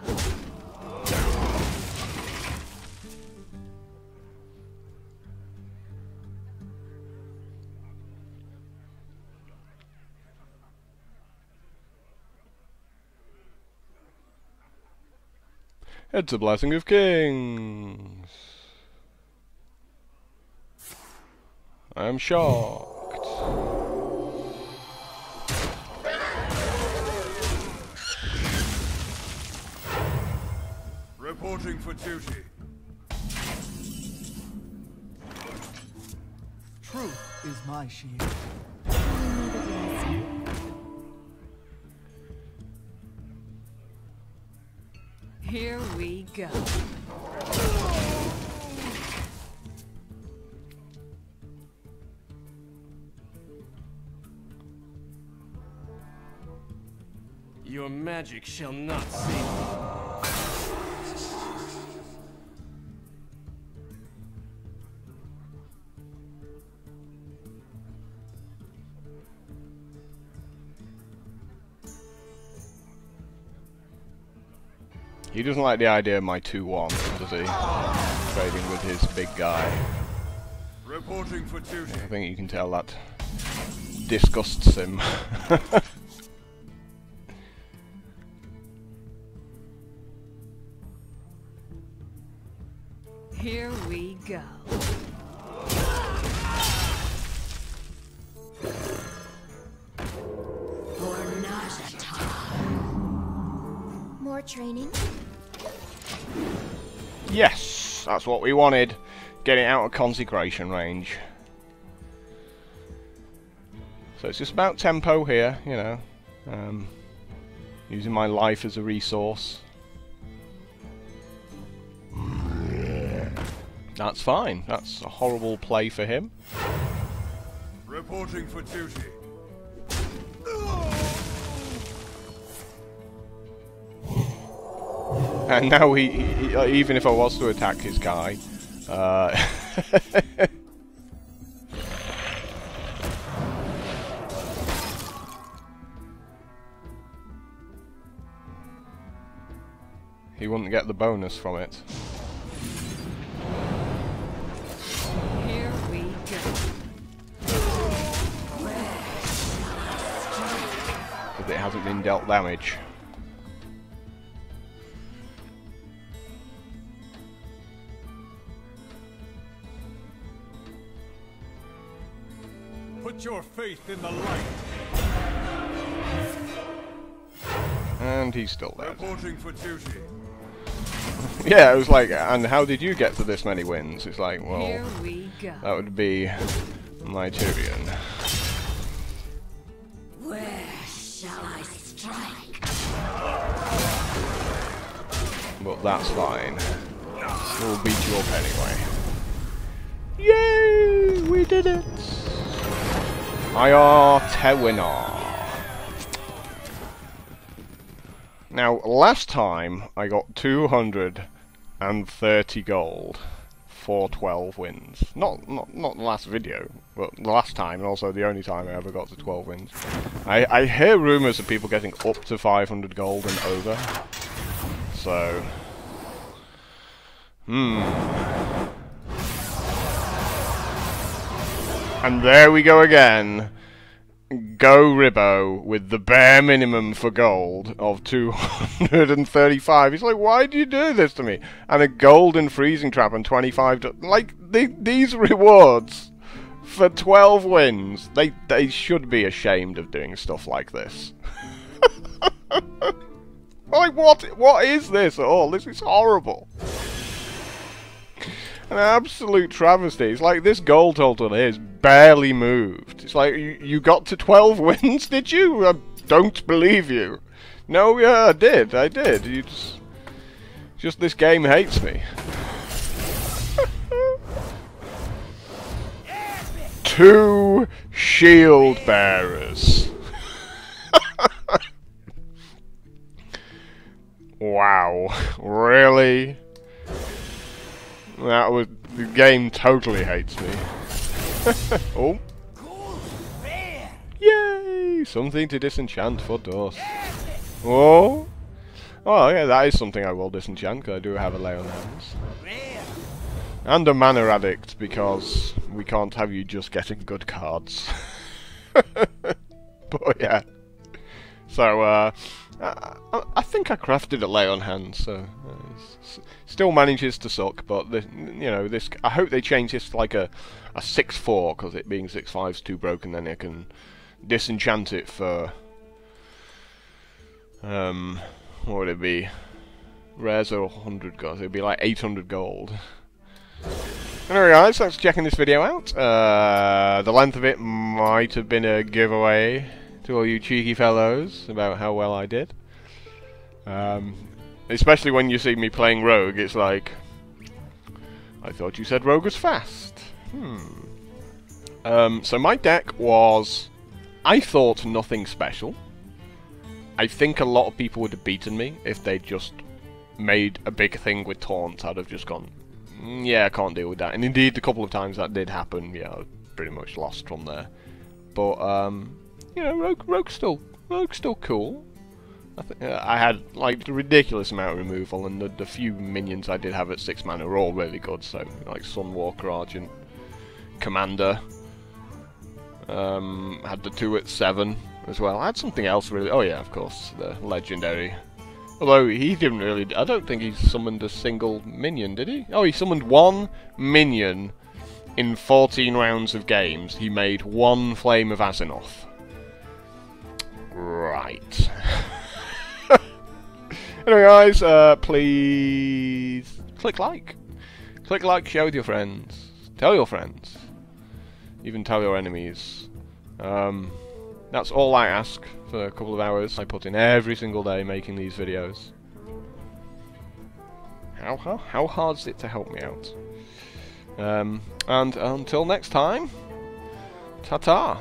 It's a blessing of kings. I am shocked. Reporting for duty. Truth is my shield. Here we go. Your magic shall not save me. He doesn't like the idea of my 2-1, does he? Trading with his big guy. Reporting for duty. I think you can tell that disgusts him. Here we go. More training? Yes! That's what we wanted. Get it out of consecration range. So it's just about tempo here, you know. Using my life as a resource. That's fine. That's a horrible play for him. Reporting for duty. And now he even if I was to attack his guy, he wouldn't get the bonus from it. Here we go. Because it hasn't been dealt damage. Put your faith in the light. And he's still there. Reporting for duty. Yeah, it was like, and how did you get to this many wins? It's like, well, Here we go. that would be my Tyrion. Where shall I strike? But that's fine. We'll beat you up anyway. Yay! We did it! I are Tewinar. Now, last time I got 230 gold for 12 wins. Not the last video, but the last time, and also the only time I ever got to 12 wins. I hear rumours of people getting up to 500 gold and over. So, And there we go again. Go Ribbo with the bare minimum for gold of 235. He's like, why do you do this to me? And a golden freezing trap and 25. Like, these rewards for 12 wins, they should be ashamed of doing stuff like this. Like, what is this at all? This is horrible. An absolute travesty. It's like this goal total is barely moved. It's like, you got to 12 wins, did you? I don't believe you. No, yeah, I did. You just this game hates me. 2 shield bearers. Wow. Really? The game totally hates me. Oh. Yay! Something to disenchant for dust. Oh. Oh, yeah, that is something I will disenchant, because I do have a lay on hands. And a mana addict, because we can't have you just getting good cards. But yeah. So, I think I crafted a lay on hands, so still manages to suck. But I hope they change this to like a 6/4, because it being 6/5 is too broken. Then I can disenchant it for what would it be? Rares are 100 gold. It'd be like 800 gold. Anyway, guys, thanks for checking this video out. The length of it might have been a giveaway to all you cheeky fellows about how well I did. Especially when you see me playing Rogue, it's like, I thought you said Rogue was fast. So my deck was, I thought, nothing special. I think a lot of people would have beaten me if they just made a big thing with taunts. I'd have just gone, yeah, I can't deal with that. And indeed, a couple of times that did happen. Yeah, I pretty much lost from there. But you know, Rogue's still cool. I had like a ridiculous amount of removal, and the few minions I did have at 6 mana were all really good. So like Sunwalker Argent, Commander, had the 2 at 7 as well. I had something else really. Oh yeah, of course, the legendary. Although he didn't really. I don't think he summoned a single minion, did he? Oh, he summoned 1 minion in 14 rounds of games. He made 1 Flame of Azeroth. Right. Anyway, guys, please click like. Click like, share with your friends. Tell your friends. Even tell your enemies. That's all I ask for a couple of hours I put in every single day making these videos. How hard is it to help me out? And until next time, ta-ta!